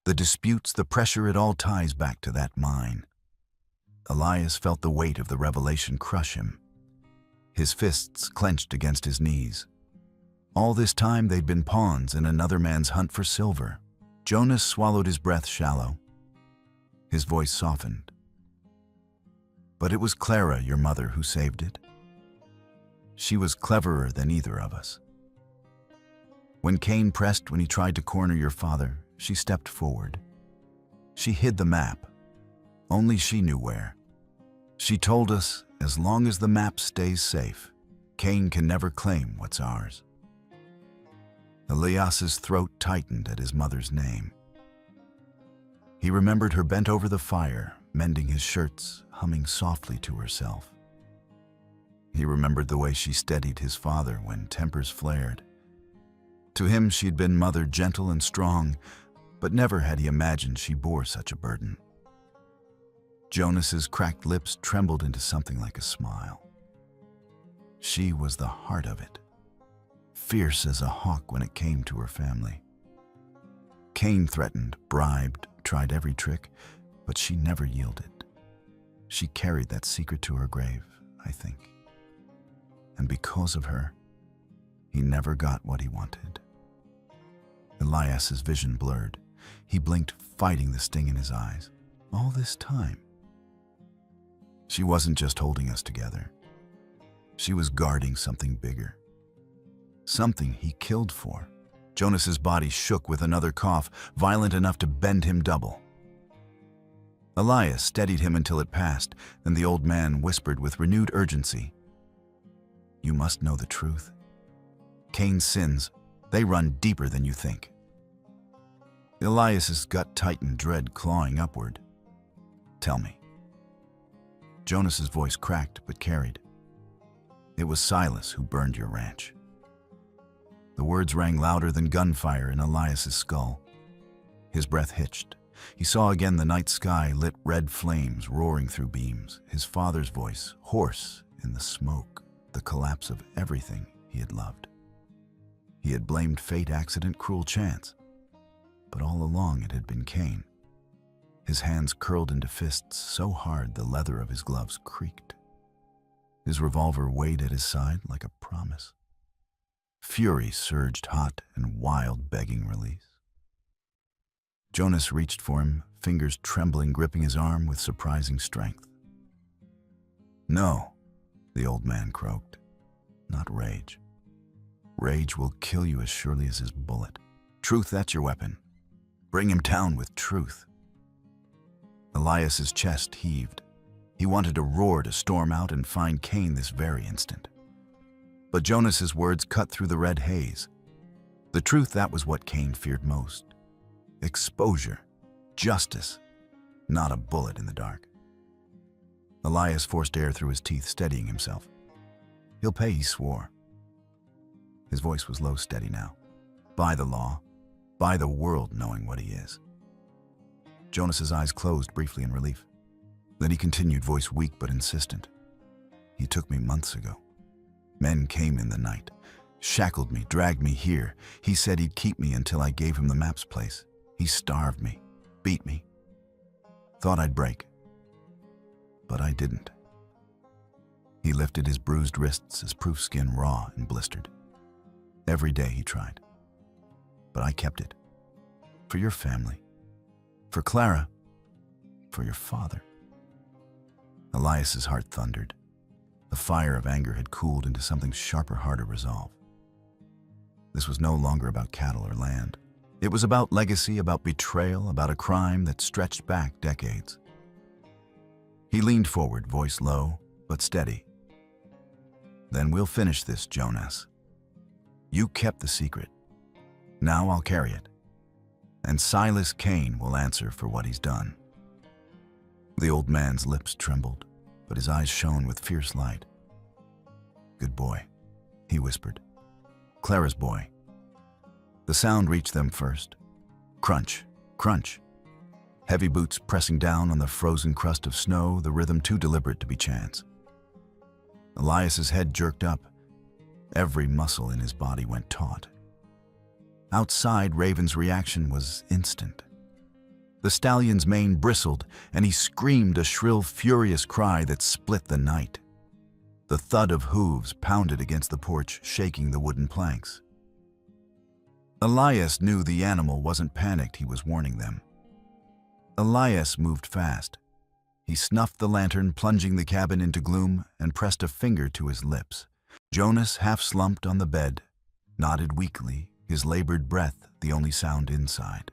the disputes, the pressure, it all ties back to that mine. Elias felt the weight of the revelation crush him. His fists clenched against his knees. All this time they'd been pawns in another man's hunt for silver. Jonas swallowed his breath shallow. His voice softened. "But it was Clara, your mother, who saved it. She was cleverer than either of us. When Cain pressed, when he tried to corner your father, she stepped forward. She hid the map. Only she knew where. She told us, as long as the map stays safe, Cain can never claim what's ours." Elias's throat tightened at his mother's name. He remembered her bent over the fire, mending his shirts, humming softly to herself. He remembered the way she steadied his father when tempers flared. To him she'd been mother, gentle and strong, but never had he imagined she bore such a burden. Jonas's cracked lips trembled into something like a smile. She was the heart of it, fierce as a hawk when it came to her family. Cain threatened, bribed, tried every trick, but she never yielded. She carried that secret to her grave, I think. And because of her, he never got what he wanted. Elias's vision blurred. He blinked, fighting the sting in his eyes. All this time. She wasn't just holding us together. She was guarding something bigger. Something he killed for. Jonas's body shook with another cough, violent enough to bend him double. Elias steadied him until it passed, then the old man whispered with renewed urgency, "You must know the truth. Cain's sins, they run deeper than you think." Elias's gut tightened, dread clawing upward. "Tell me." Jonas's voice cracked but carried. "It was Silas who burned your ranch." The words rang louder than gunfire in Elias's skull. His breath hitched. He saw again the night sky lit red flames roaring through beams, his father's voice, hoarse in the smoke, the collapse of everything he had loved. He had blamed fate, accident, cruel chance. But all along it had been Cain. His hands curled into fists so hard the leather of his gloves creaked. His revolver weighed at his side like a promise. Fury surged hot and wild, begging release. Jonas reached for him, fingers trembling, gripping his arm with surprising strength. "No," the old man croaked. "Not rage. Rage will kill you as surely as his bullet. Truth, that's your weapon. Bring him down with truth." Elias's chest heaved. He wanted to roar, to storm out and find Cain this very instant. But Jonas's words cut through the red haze. The truth, that was what Cain feared most. Exposure, justice, not a bullet in the dark. Elias forced air through his teeth, steadying himself. "He'll pay," he swore. His voice was low, steady now. "By the law, by the world knowing what he is." Jonas's eyes closed briefly in relief. Then he continued, voice weak but insistent. "He took me months ago. Men came in the night, shackled me, dragged me here. He said he'd keep me until I gave him the map's place. He starved me, beat me. Thought I'd break. But I didn't." He lifted his bruised wrists, his proof skin raw and blistered. "Every day he tried. But I kept it. For your family. For Clara. For your father." Elias's heart thundered. The fire of anger had cooled into something sharper, harder resolve. This was no longer about cattle or land. It was about legacy, about betrayal, about a crime that stretched back decades. He leaned forward, voice low but steady. "Then we'll finish this, Jonas. You kept the secret. Now I'll carry it. And Silas Cain will answer for what he's done." The old man's lips trembled, but his eyes shone with fierce light. "Good boy," he whispered. "Clara's boy." The sound reached them first. Crunch, crunch. Heavy boots pressing down on the frozen crust of snow, the rhythm too deliberate to be chance. Elias's head jerked up. Every muscle in his body went taut. Outside, Raven's reaction was instant. The stallion's mane bristled, and he screamed a shrill, furious cry that split the night. The thud of hooves pounded against the porch, shaking the wooden planks. Elias knew the animal wasn't panicked, he was warning them. Elias moved fast. He snuffed the lantern, plunging the cabin into gloom, and pressed a finger to his lips. Jonas, half slumped on the bed, nodded weakly, his labored breath the only sound inside.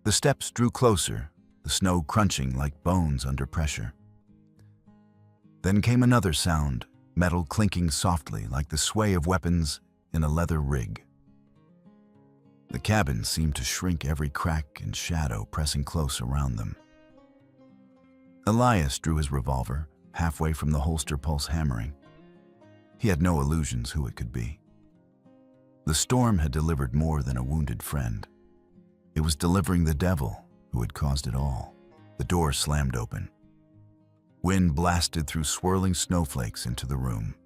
The steps drew closer, the snow crunching like bones under pressure. Then came another sound, metal clinking softly like the sway of weapons in a leather rig. The cabin seemed to shrink, every crack and shadow pressing close around them. Elias drew his revolver, halfway from the holster, pulse hammering. He had no illusions who it could be. The storm had delivered more than a wounded friend. It was delivering the devil who had caused it all. The door slammed open. Wind blasted through swirling snowflakes into the room.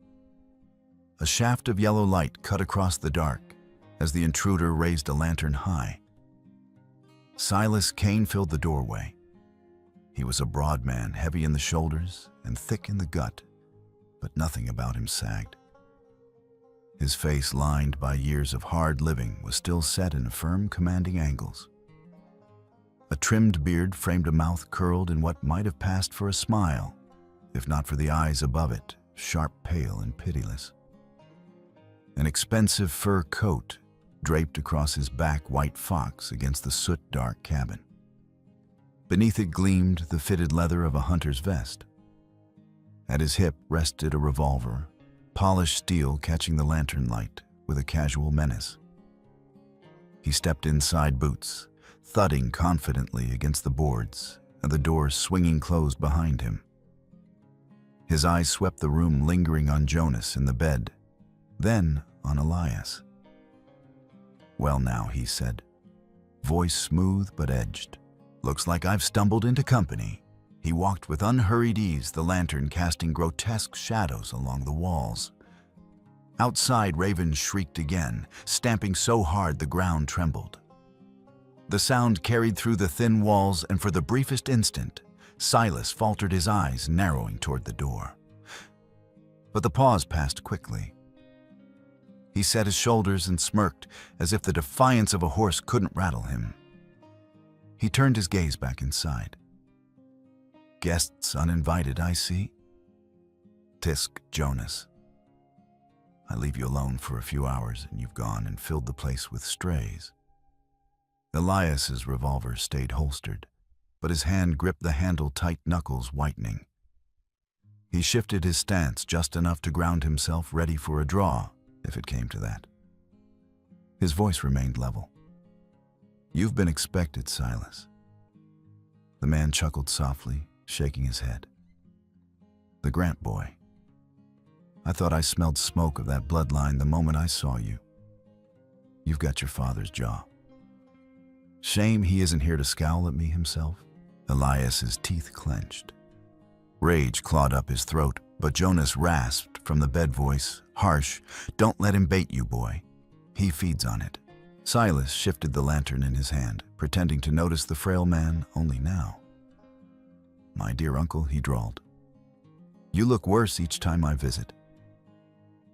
A shaft of yellow light cut across the dark as the intruder raised a lantern high. Silas Cain filled the doorway. He was a broad man, heavy in the shoulders and thick in the gut, but nothing about him sagged. His face, lined by years of hard living, was still set in firm, commanding angles. A trimmed beard framed a mouth curled in what might have passed for a smile, if not for the eyes above it, sharp, pale, and pitiless. An expensive fur coat draped across his back white fox against the soot-dark cabin. Beneath it gleamed the fitted leather of a hunter's vest. At his hip rested a revolver, polished steel catching the lantern light with a casual menace. He stepped inside, boots thudding confidently against the boards and the doors swinging closed behind him. His eyes swept the room, lingering on Jonas in the bed, then on Elias. "Well now," he said, voice smooth but edged. "Looks like I've stumbled into company." He walked with unhurried ease, the lantern casting grotesque shadows along the walls. Outside, Raven shrieked again, stamping so hard the ground trembled. The sound carried through the thin walls, and for the briefest instant, Silas faltered, his eyes narrowing toward the door. But the pause passed quickly. He set his shoulders and smirked, as if the defiance of a horse couldn't rattle him. He turned his gaze back inside. "Guests uninvited, I see." "Tisk, Jonas. I leave you alone for a few hours, and you've gone and filled the place with strays." Elias's revolver stayed holstered, but his hand gripped the handle, tight knuckles whitening. He shifted his stance just enough to ground himself, ready for a draw, if it came to that. His voice remained level. "You've been expected, Silas." The man chuckled softly, shaking his head. "The Grant boy. I thought I smelled smoke of that bloodline the moment I saw you. You've got your father's jaw. Shame he isn't here to scowl at me himself." Elias's teeth clenched. Rage clawed up his throat, but Jonas rasped from the bed, voice harsh, "Don't let him bait you, boy. He feeds on it." Silas shifted the lantern in his hand, pretending to notice the frail man only now. "My dear uncle," he drawled, "you look worse each time I visit.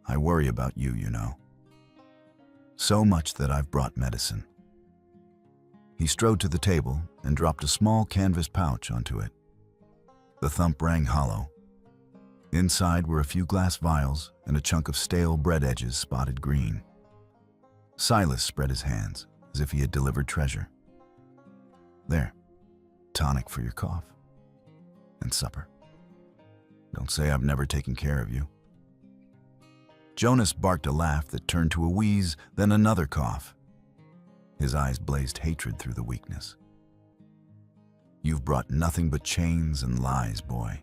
I worry about you, you know. So much that I've brought medicine." He strode to the table and dropped a small canvas pouch onto it. The thump rang hollow. Inside were a few glass vials and a chunk of stale bread edges spotted green. Silas spread his hands as if he had delivered treasure. "There, tonic for your cough. And supper. Don't say I've never taken care of you." Jonas barked a laugh that turned to a wheeze, then another cough. His eyes blazed hatred through the weakness. "You've brought nothing but chains and lies, boy.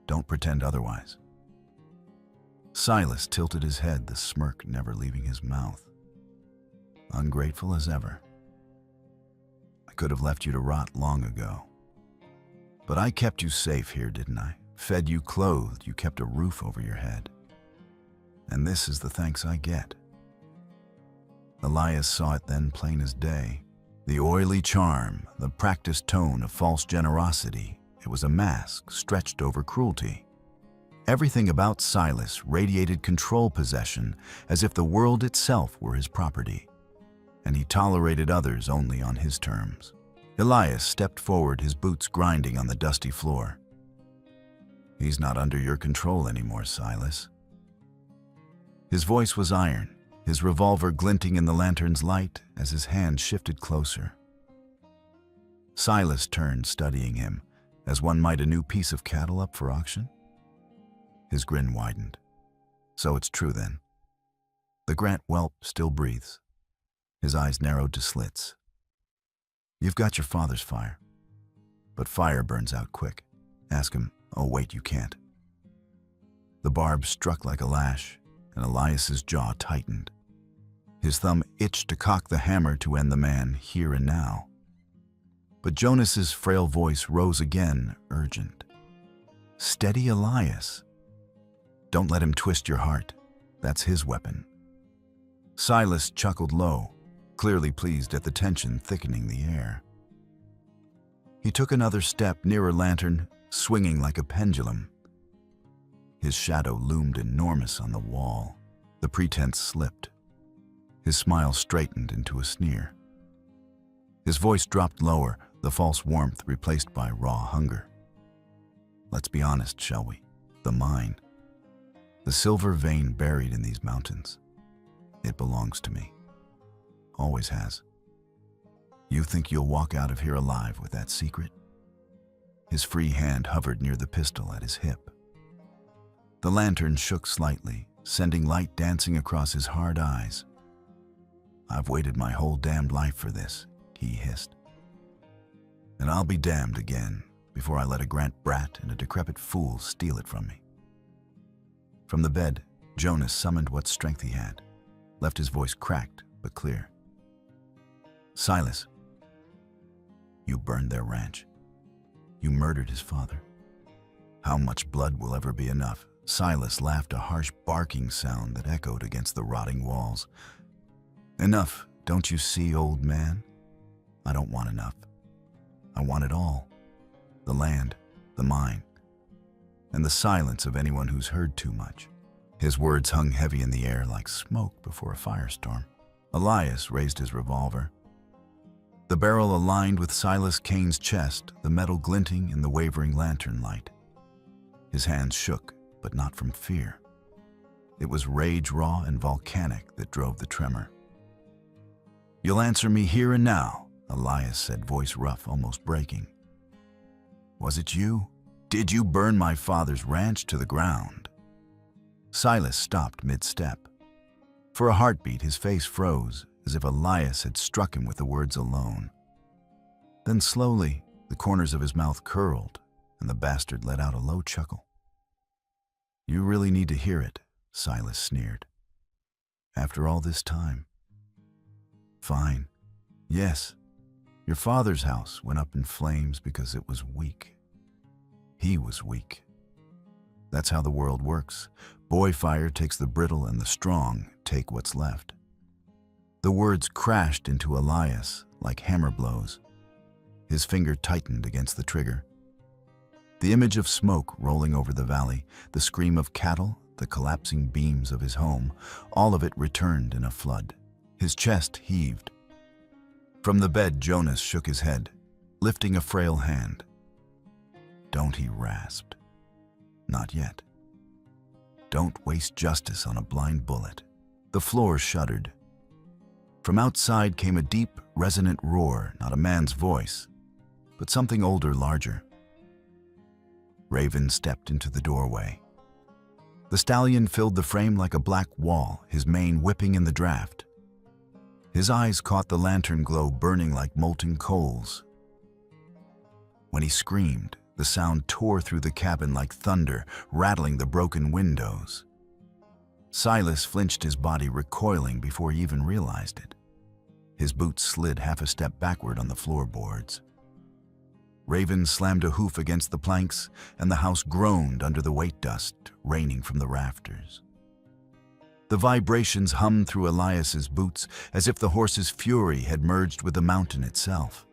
Don't pretend otherwise." Silas tilted his head, the smirk never leaving his mouth. "Ungrateful as ever. I could have left you to rot long ago. But I kept you safe here, didn't I? Fed you, clothed, you kept a roof over your head. And this is the thanks I get." Elias saw it then, plain as day. The oily charm, the practiced tone of false generosity. It was a mask stretched over cruelty. Everything about Silas radiated control, possession, as if the world itself were his property, and he tolerated others only on his terms. Elias stepped forward, his boots grinding on the dusty floor. "He's not under your control anymore, Silas." His voice was iron, his revolver glinting in the lantern's light as his hand shifted closer. Silas turned, studying him, as one might a new piece of cattle up for auction. His grin widened. "So it's true then. The Grant whelp still breathes." His eyes narrowed to slits. "You've got your father's fire, but fire burns out quick. Ask him." "Oh wait, you can't." The barb struck like a lash, and Elias's jaw tightened. His thumb itched to cock the hammer to end the man here and now. But Jonas's frail voice rose again, urgent. "Steady, Elias. Don't let him twist your heart. That's his weapon." Silas chuckled low, clearly pleased at the tension thickening the air. He took another step, nearer lantern, swinging like a pendulum. His shadow loomed enormous on the wall. The pretense slipped. His smile straightened into a sneer. His voice dropped lower, the false warmth replaced by raw hunger. "Let's be honest, shall we? The mine. The silver vein buried in these mountains. It belongs to me. always has. You think you'll walk out of here alive with that secret? His free hand hovered near the pistol at his hip. The lantern shook slightly, sending light dancing across his hard eyes. I've waited my whole damned life for this, he hissed. And I'll be damned again before I let a Grant brat and a decrepit fool steal it from me. From the bed, Jonas summoned what strength he had, left his voice cracked but clear. Silas, you burned their ranch. You murdered his father. How much blood will ever be enough? Silas laughed, a harsh barking sound that echoed against the rotting walls. Enough, don't you see, old man? I don't want enough. I want it all. The land, the mine, and the silence of anyone who's heard too much. His words hung heavy in the air like smoke before a firestorm. Elias raised his revolver. The barrel aligned with Silas Kane's chest, the metal glinting in the wavering lantern light. His hands shook, but not from fear. It was rage raw and volcanic that drove the tremor. You'll answer me here and now, Elias said, voice rough, almost breaking. Was it you? Did you burn my father's ranch to the ground? Silas stopped mid-step. For a heartbeat, his face froze, as if Elias had struck him with the words alone. Then slowly, the corners of his mouth curled, and the bastard let out a low chuckle. You really need to hear it, Silas sneered. After all this time. Fine. Yes, your father's house went up in flames because it was weak. He was weak. That's how the world works. Boy fire takes the brittle and the strong take what's left. The words crashed into Elias like hammer blows. His finger tightened against the trigger. The image of smoke rolling over the valley, the scream of cattle, the collapsing beams of his home, all of it returned in a flood. His chest heaved. From the bed, Jonas shook his head, lifting a frail hand. Don't, he rasped. Not yet. Don't waste justice on a blind bullet. The floor shuddered. From outside came a deep, resonant roar, not a man's voice, but something older, larger. Raven stepped into the doorway. The stallion filled the frame like a black wall, his mane whipping in the draft. His eyes caught the lantern glow burning like molten coals. When he screamed, the sound tore through the cabin like thunder, rattling the broken windows. Silas flinched, his body recoiling before he even realized it. His boots slid half a step backward on the floorboards. Raven slammed a hoof against the planks, and the house groaned under the weight dust raining from the rafters. The vibrations hummed through Elias's boots as if the horse's fury had merged with the mountain itself.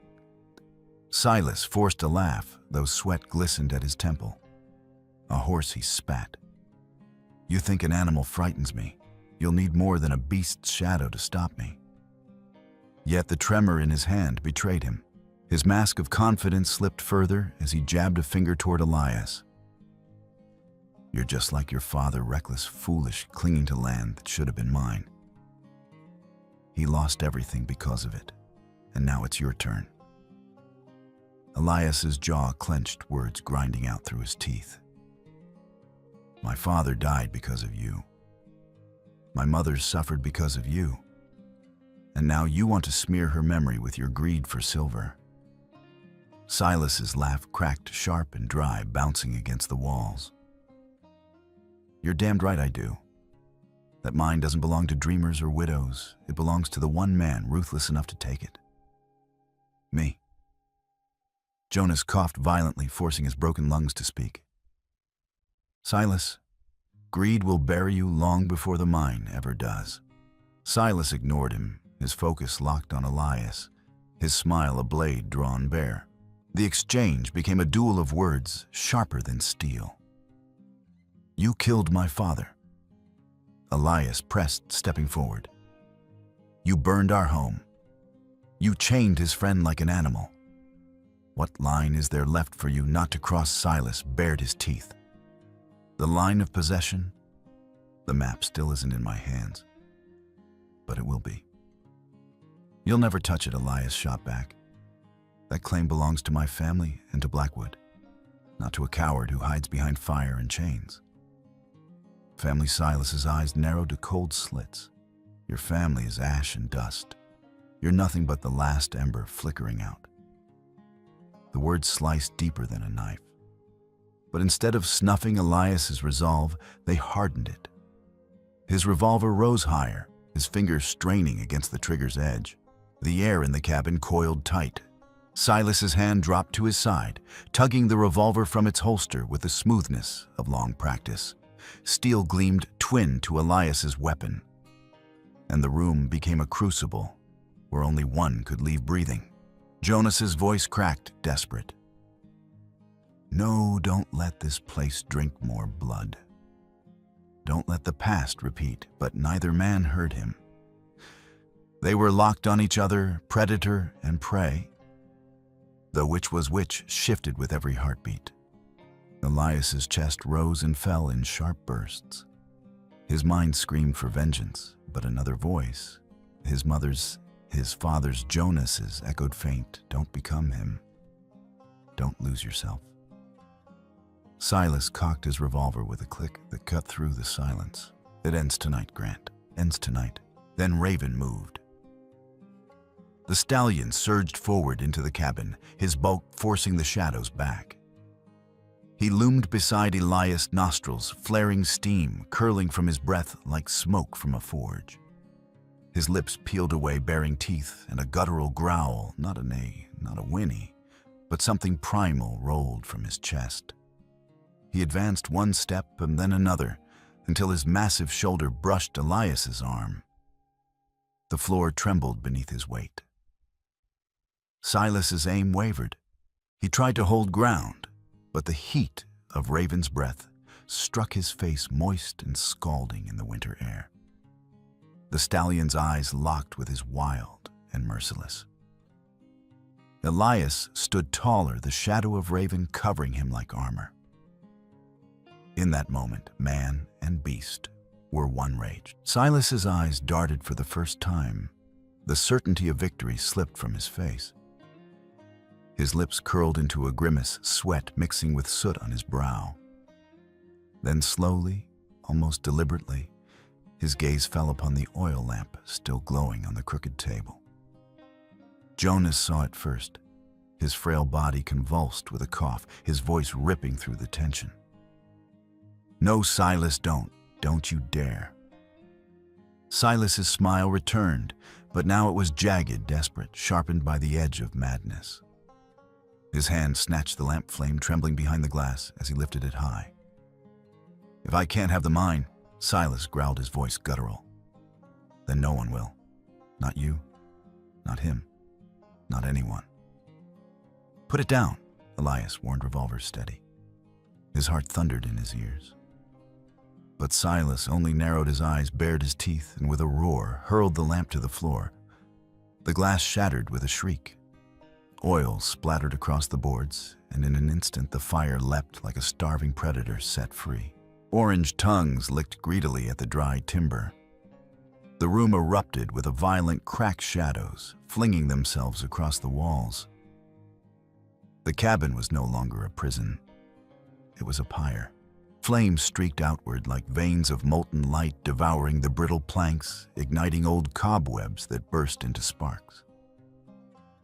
Silas forced a laugh, though sweat glistened at his temple. A horse, he spat. You think an animal frightens me? You'll need more than a beast's shadow to stop me. Yet the tremor in his hand betrayed him. His mask of confidence slipped further as he jabbed a finger toward Elias. You're just like your father, reckless, foolish, clinging to land that should have been mine. He lost everything because of it, and now it's your turn. Elias's jaw clenched, words grinding out through his teeth. My father died because of you. My mother suffered because of you. And now you want to smear her memory with your greed for silver. Silas's laugh cracked sharp and dry, bouncing against the walls. You're damned right I do. That mine doesn't belong to dreamers or widows. It belongs to the one man ruthless enough to take it. Me. Jonas coughed violently, forcing his broken lungs to speak. Silas, greed will bury you long before the mine ever does. Silas ignored him, his focus locked on Elias, his smile a blade drawn bare. The exchange became a duel of words, sharper than steel. You killed my father. Elias pressed, stepping forward. You burned our home. You chained his friend like an animal. What line is there left for you not to cross? Silas bared his teeth. The line of possession? The map still isn't in my hands, but it will be. "You'll never touch it," Elias shot back. "That claim belongs to my family and to Blackwood, not to a coward who hides behind fire and chains." Family Silas's eyes narrowed to cold slits. "Your family is ash and dust. You're nothing but the last ember flickering out." The words sliced deeper than a knife. But instead of snuffing Elias's resolve, they hardened it. His revolver rose higher, his fingers straining against the trigger's edge. The air in the cabin coiled tight. Silas's hand dropped to his side, tugging the revolver from its holster with the smoothness of long practice. Steel gleamed twin to Elias's weapon, and the room became a crucible where only one could leave breathing. Jonas's voice cracked, desperate. "No, don't let this place drink more blood. Don't let the past repeat," but neither man heard him. They were locked on each other, predator and prey. Though which was which shifted with every heartbeat. Elias's chest rose and fell in sharp bursts. His mind screamed for vengeance, but another voice, his father's, Jonas's, echoed faint. "Don't become him. Don't lose yourself." Silas cocked his revolver with a click that cut through the silence. "It ends tonight, Grant. Ends tonight." Then Raven moved. The stallion surged forward into the cabin, his bulk forcing the shadows back. He loomed beside Elias, nostrils flaring steam curling from his breath like smoke from a forge. His lips peeled away, baring teeth, and a guttural growl, not a neigh, not a whinny, but something primal rolled from his chest. He advanced one step and then another, until his massive shoulder brushed Elias's arm. The floor trembled beneath his weight. Silas's aim wavered. He tried to hold ground, but the heat of Raven's breath struck his face moist and scalding in the winter air. The stallion's eyes locked with his, wild and merciless. Elias stood taller, the shadow of Raven covering him like armor. In that moment, man and beast were one rage. Silas's eyes darted for the first time. The certainty of victory slipped from his face. His lips curled into a grimace, sweat mixing with soot on his brow. Then slowly, almost deliberately, his gaze fell upon the oil lamp still glowing on the crooked table. Jonas saw it first, his frail body convulsed with a cough, his voice ripping through the tension. "No, Silas, don't you dare." Silas's smile returned, but now it was jagged, desperate, sharpened by the edge of madness. His hand snatched the lamp flame trembling behind the glass as he lifted it high. "If I can't have the mine," Silas growled, his voice guttural, "then no one will. Not you, not him, not anyone." "Put it down," Elias warned, revolver steady. His heart thundered in his ears. But Silas only narrowed his eyes, bared his teeth, and with a roar hurled the lamp to the floor. The glass shattered with a shriek. Oil splattered across the boards, and in an instant the fire leapt like a starving predator set free. Orange tongues licked greedily at the dry timber. The room erupted with a violent crack, shadows flinging themselves across the walls. The cabin was no longer a prison. It was a pyre. Flames streaked outward like veins of molten light, devouring the brittle planks, igniting old cobwebs that burst into sparks.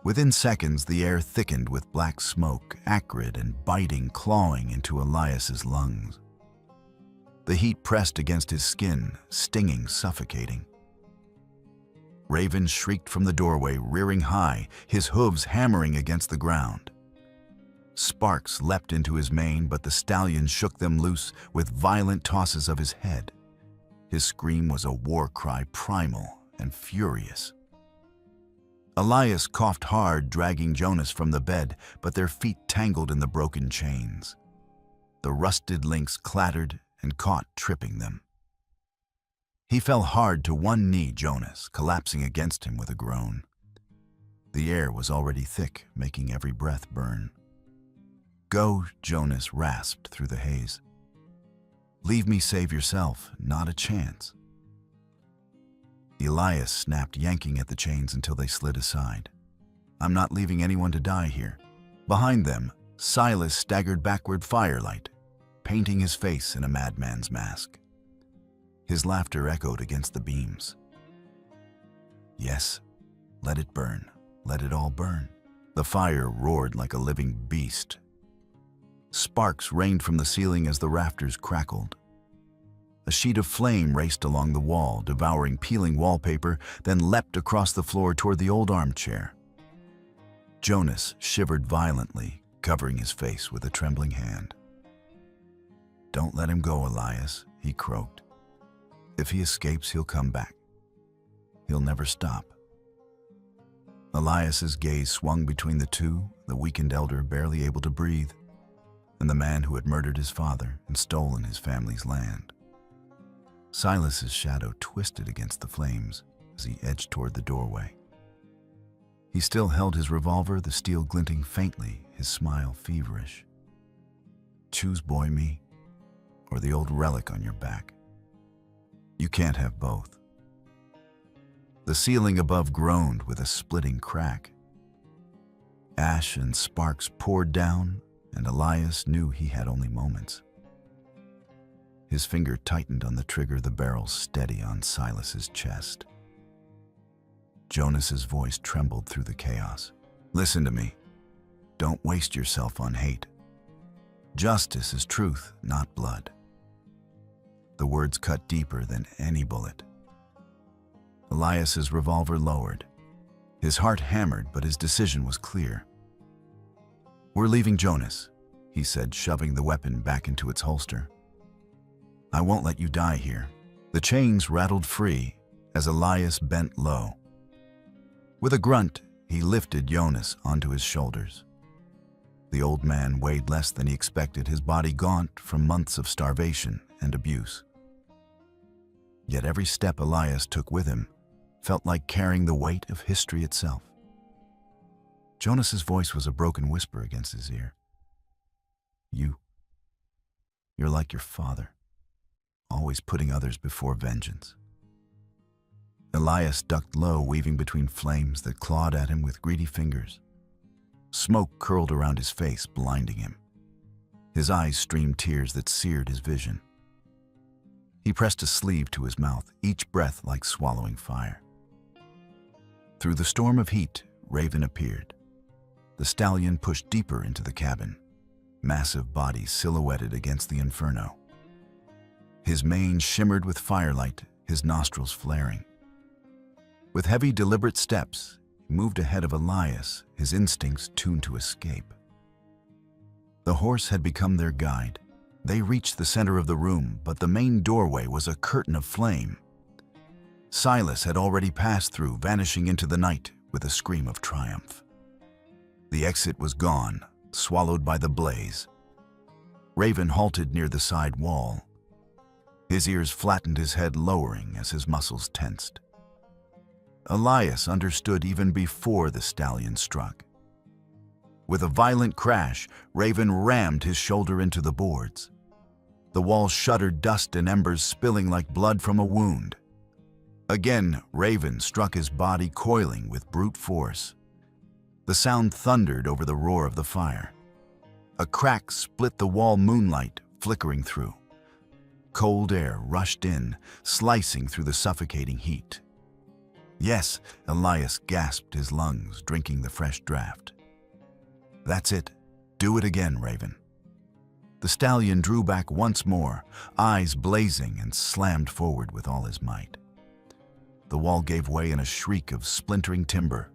Within seconds, the air thickened with black smoke, acrid and biting, clawing into Elias's lungs. The heat pressed against his skin, stinging, suffocating. Raven shrieked from the doorway, rearing high, his hooves hammering against the ground. Sparks leapt into his mane, but the stallion shook them loose with violent tosses of his head. His scream was a war cry, primal and furious. Elias coughed hard, dragging Jonas from the bed, but their feet tangled in the broken chains. The rusted links clattered and caught, tripping them. He fell hard to one knee, Jonas, collapsing against him with a groan. The air was already thick, making every breath burn. "Go," Jonas rasped through the haze. "Leave me, save yourself, not a chance." Elias snapped, yanking at the chains until they slid aside. "I'm not leaving anyone to die here." Behind them, Silas staggered backward, firelight, painting his face in a madman's mask. His laughter echoed against the beams. "Yes, let it burn. Let it all burn." The fire roared like a living beast. Sparks rained from the ceiling as the rafters crackled. A sheet of flame raced along the wall, devouring peeling wallpaper, then leapt across the floor toward the old armchair. Jonas shivered violently, covering his face with a trembling hand. "Don't let him go, Elias," he croaked. "If he escapes, he'll come back. He'll never stop." Elias's gaze swung between the two, the weakened elder barely able to breathe, and the man who had murdered his father and stolen his family's land. Silas's shadow twisted against the flames as he edged toward the doorway. He still held his revolver, the steel glinting faintly, his smile feverish. "Choose, boy, me, or the old relic on your back. You can't have both." The ceiling above groaned with a splitting crack. Ash and sparks poured down, and Elias knew he had only moments. His finger tightened on the trigger, the barrel steady on Silas's chest. Jonas's voice trembled through the chaos. "Listen to me. Don't waste yourself on hate. Justice is truth, not blood." The words cut deeper than any bullet. Elias's revolver lowered. His heart hammered, but his decision was clear. "We're leaving Jonas," he said, shoving the weapon back into its holster. "I won't let you die here." The chains rattled free as Elias bent low. With a grunt, he lifted Jonas onto his shoulders. The old man weighed less than he expected, his body gaunt from months of starvation and abuse. Yet every step Elias took with him felt like carrying the weight of history itself. Jonas's voice was a broken whisper against his ear. You're like your father, always putting others before vengeance." Elias ducked low, weaving between flames that clawed at him with greedy fingers. Smoke curled around his face, blinding him. His eyes streamed tears that seared his vision. He pressed a sleeve to his mouth, each breath like swallowing fire. Through the storm of heat, Raven appeared. The stallion pushed deeper into the cabin, massive body silhouetted against the inferno. His mane shimmered with firelight, his nostrils flaring. With heavy, deliberate steps, he moved ahead of Elias, his instincts tuned to escape. The horse had become their guide. They reached the center of the room, but the main doorway was a curtain of flame. Silas had already passed through, vanishing into the night with a scream of triumph. The exit was gone, swallowed by the blaze. Raven halted near the side wall. His ears flattened, his head lowering as his muscles tensed. Elias understood even before the stallion struck. With a violent crash, Raven rammed his shoulder into the boards. The wall shuddered, dust and embers spilling like blood from a wound. Again, Raven struck his body, coiling with brute force. The sound thundered over the roar of the fire. A crack split the wall, moonlight flickering through. Cold air rushed in, slicing through the suffocating heat. "Yes," Elias gasped, his lungs drinking the fresh draft. "That's it. Do it again, Raven." The stallion drew back once more, eyes blazing, and slammed forward with all his might. The wall gave way in a shriek of splintering timber.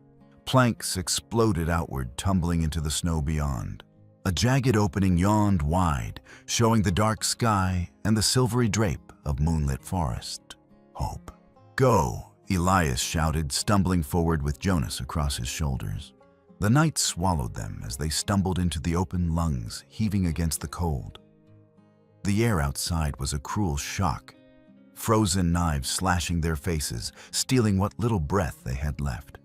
Planks exploded outward, tumbling into the snow beyond. A jagged opening yawned wide, showing the dark sky and the silvery drape of moonlit forest. "Hope. Go," Elias shouted, stumbling forward with Jonas across his shoulders. The night swallowed them as they stumbled into the open lungs, heaving against the cold. The air outside was a cruel shock, frozen knives slashing their faces, stealing what little breath they had left.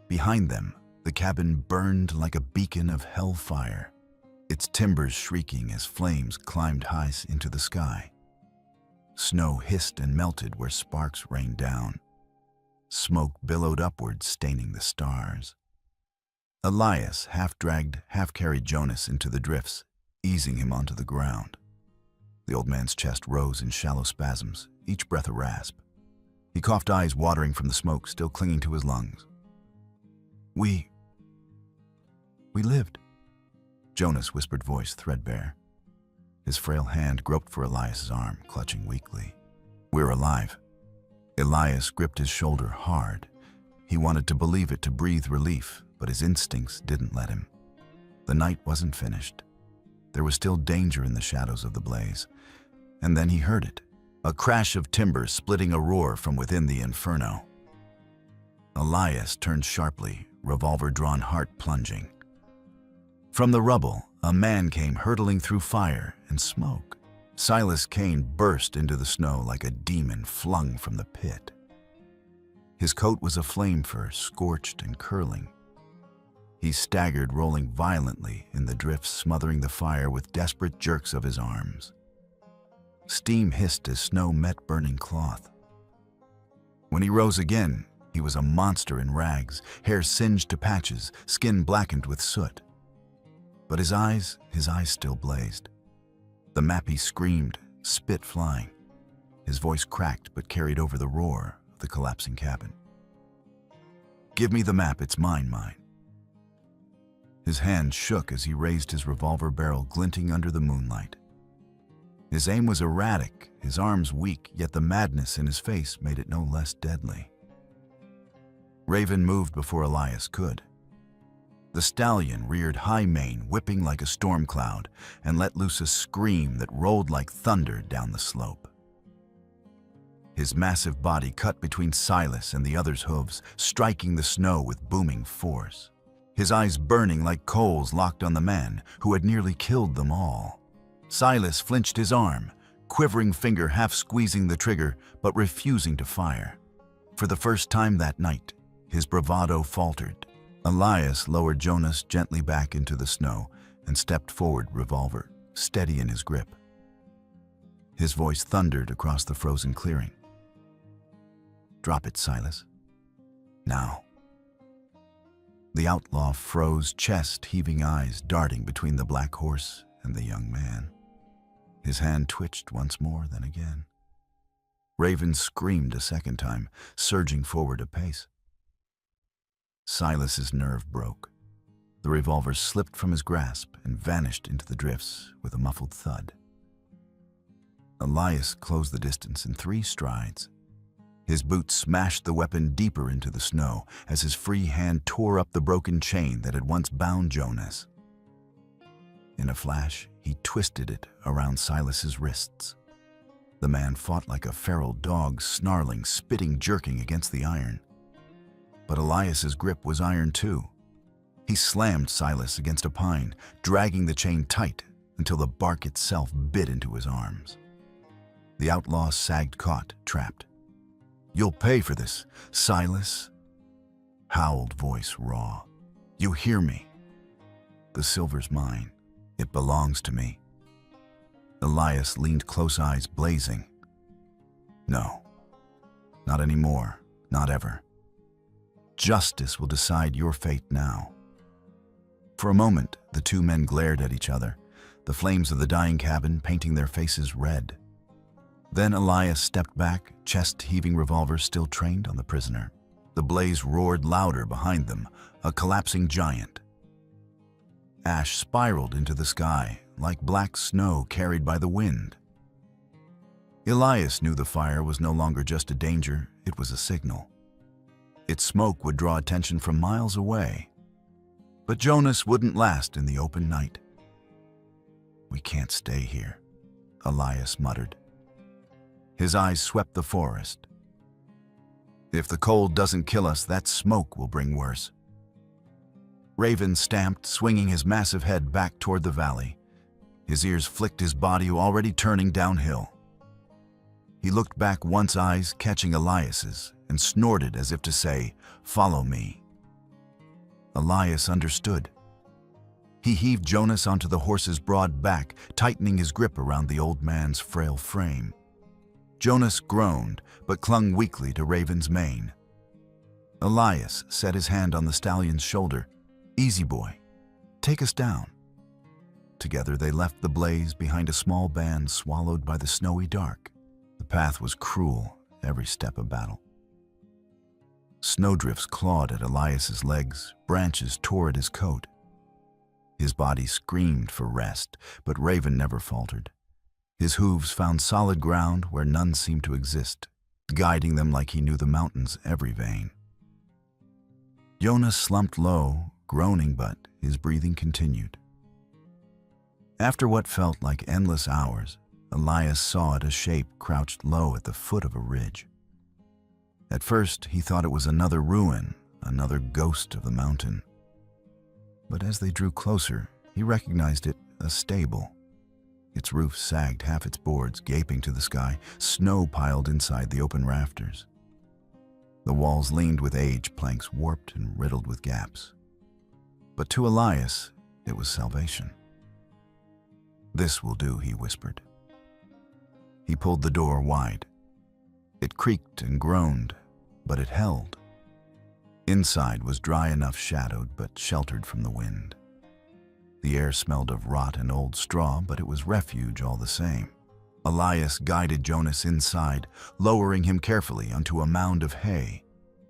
Behind them, the cabin burned like a beacon of hellfire, its timbers shrieking as flames climbed high into the sky. Snow hissed and melted where sparks rained down. Smoke billowed upward, staining the stars. Elias half-dragged, half-carried Jonas into the drifts, easing him onto the ground. The old man's chest rose in shallow spasms, each breath a rasp. He coughed, eyes watering from the smoke still clinging to his lungs. We lived, Jonas' whispered voice threadbare. His frail hand groped for Elias's arm, clutching weakly. We're alive. Elias gripped his shoulder hard. He wanted to believe it, to breathe relief, but his instincts didn't let him. The night wasn't finished. There was still danger in the shadows of the blaze. And then he heard it, a crash of timber splitting, a roar from within the inferno. Elias turned sharply, revolver drawn, heart plunging. From the rubble, a man came hurtling through fire and smoke. Silas Kane burst into the snow like a demon flung from the pit. His coat was aflame, fur scorched and curling. He staggered, rolling violently in the drifts, smothering the fire with desperate jerks of his arms. Steam hissed as snow met burning cloth. When he rose again, he was a monster in rags, hair singed to patches, skin blackened with soot. But his eyes still blazed. The map, he screamed, spit flying. His voice cracked but carried over the roar of the collapsing cabin. Give me the map, it's mine. His hand shook as he raised his revolver barrel, glinting under the moonlight. His aim was erratic, his arms weak, yet the madness in his face made it no less deadly. Raven moved before Elias could. The stallion reared high mane, whipping like a storm cloud, and let loose a scream that rolled like thunder down the slope. His massive body cut between Silas and the other's hooves, striking the snow with booming force. His eyes burning like coals locked on the man who had nearly killed them all. Silas flinched his arm, quivering finger half squeezing the trigger but refusing to fire. For the first time that night, his bravado faltered. Elias lowered Jonas gently back into the snow and stepped forward, revolver steady in his grip. His voice thundered across the frozen clearing. Drop it, Silas. Now. The outlaw froze, chest heaving, eyes darting between the black horse and the young man. His hand twitched once more, then again. Raven screamed a second time, surging forward a pace. Silas's nerve broke. The revolver slipped from his grasp and vanished into the drifts with a muffled thud. Elias closed the distance in 3 strides. His boots smashed the weapon deeper into the snow as his free hand tore up the broken chain that had once bound Jonas. In a flash, he twisted it around Silas's wrists. The man fought like a feral dog, snarling, spitting, jerking against the iron. But Elias's grip was iron too. He slammed Silas against a pine, dragging the chain tight until the bark itself bit into his arms. The outlaw sagged, caught, trapped. You'll pay for this, Silas. Howled voice raw. You hear me? The silver's mine. It belongs to me. Elias leaned close, eyes blazing. No, not anymore, not ever. Justice will decide your fate now. For a moment, the 2 men glared at each other, the flames of the dying cabin painting their faces red. Then Elias stepped back, chest-heaving revolver still trained on the prisoner. The blaze roared louder behind them, a collapsing giant. Ash spiraled into the sky, like black snow carried by the wind. Elias knew the fire was no longer just a danger, it was a signal. Its smoke would draw attention from miles away. But Jonas wouldn't last in the open night. We can't stay here, Elias muttered. His eyes swept the forest. If the cold doesn't kill us, that smoke will bring worse. Raven stamped, swinging his massive head back toward the valley. His ears flicked his body, already turning downhill. He looked back once, eyes catching Elias's, and snorted as if to say, "Follow me." Elias understood. He heaved Jonas onto the horse's broad back, tightening his grip around the old man's frail frame. Jonas groaned, but clung weakly to Raven's mane. Elias set his hand on the stallion's shoulder. "Easy, boy. Take us down." Together they left the blaze behind a small band swallowed by the snowy dark. The path was cruel, every step a battle. Snowdrifts clawed at Elias's legs, branches tore at his coat. His body screamed for rest, but Raven never faltered. His hooves found solid ground where none seemed to exist, guiding them like he knew the mountain's every vein. Jonas slumped low, groaning, but his breathing continued. After what felt like endless hours, Elias saw it a shape crouched low at the foot of a ridge. At first, he thought it was another ruin, another ghost of the mountain. But as they drew closer, he recognized it a stable. Its roof sagged half its boards, gaping to the sky, snow piled inside the open rafters. The walls leaned with age, planks warped and riddled with gaps. But to Elias, it was salvation. "This will do," he whispered. He pulled the door wide. It creaked and groaned, but it held. Inside was dry enough shadowed, but sheltered from the wind. The air smelled of rot and old straw, but it was refuge all the same. Elias guided Jonas inside, lowering him carefully onto a mound of hay.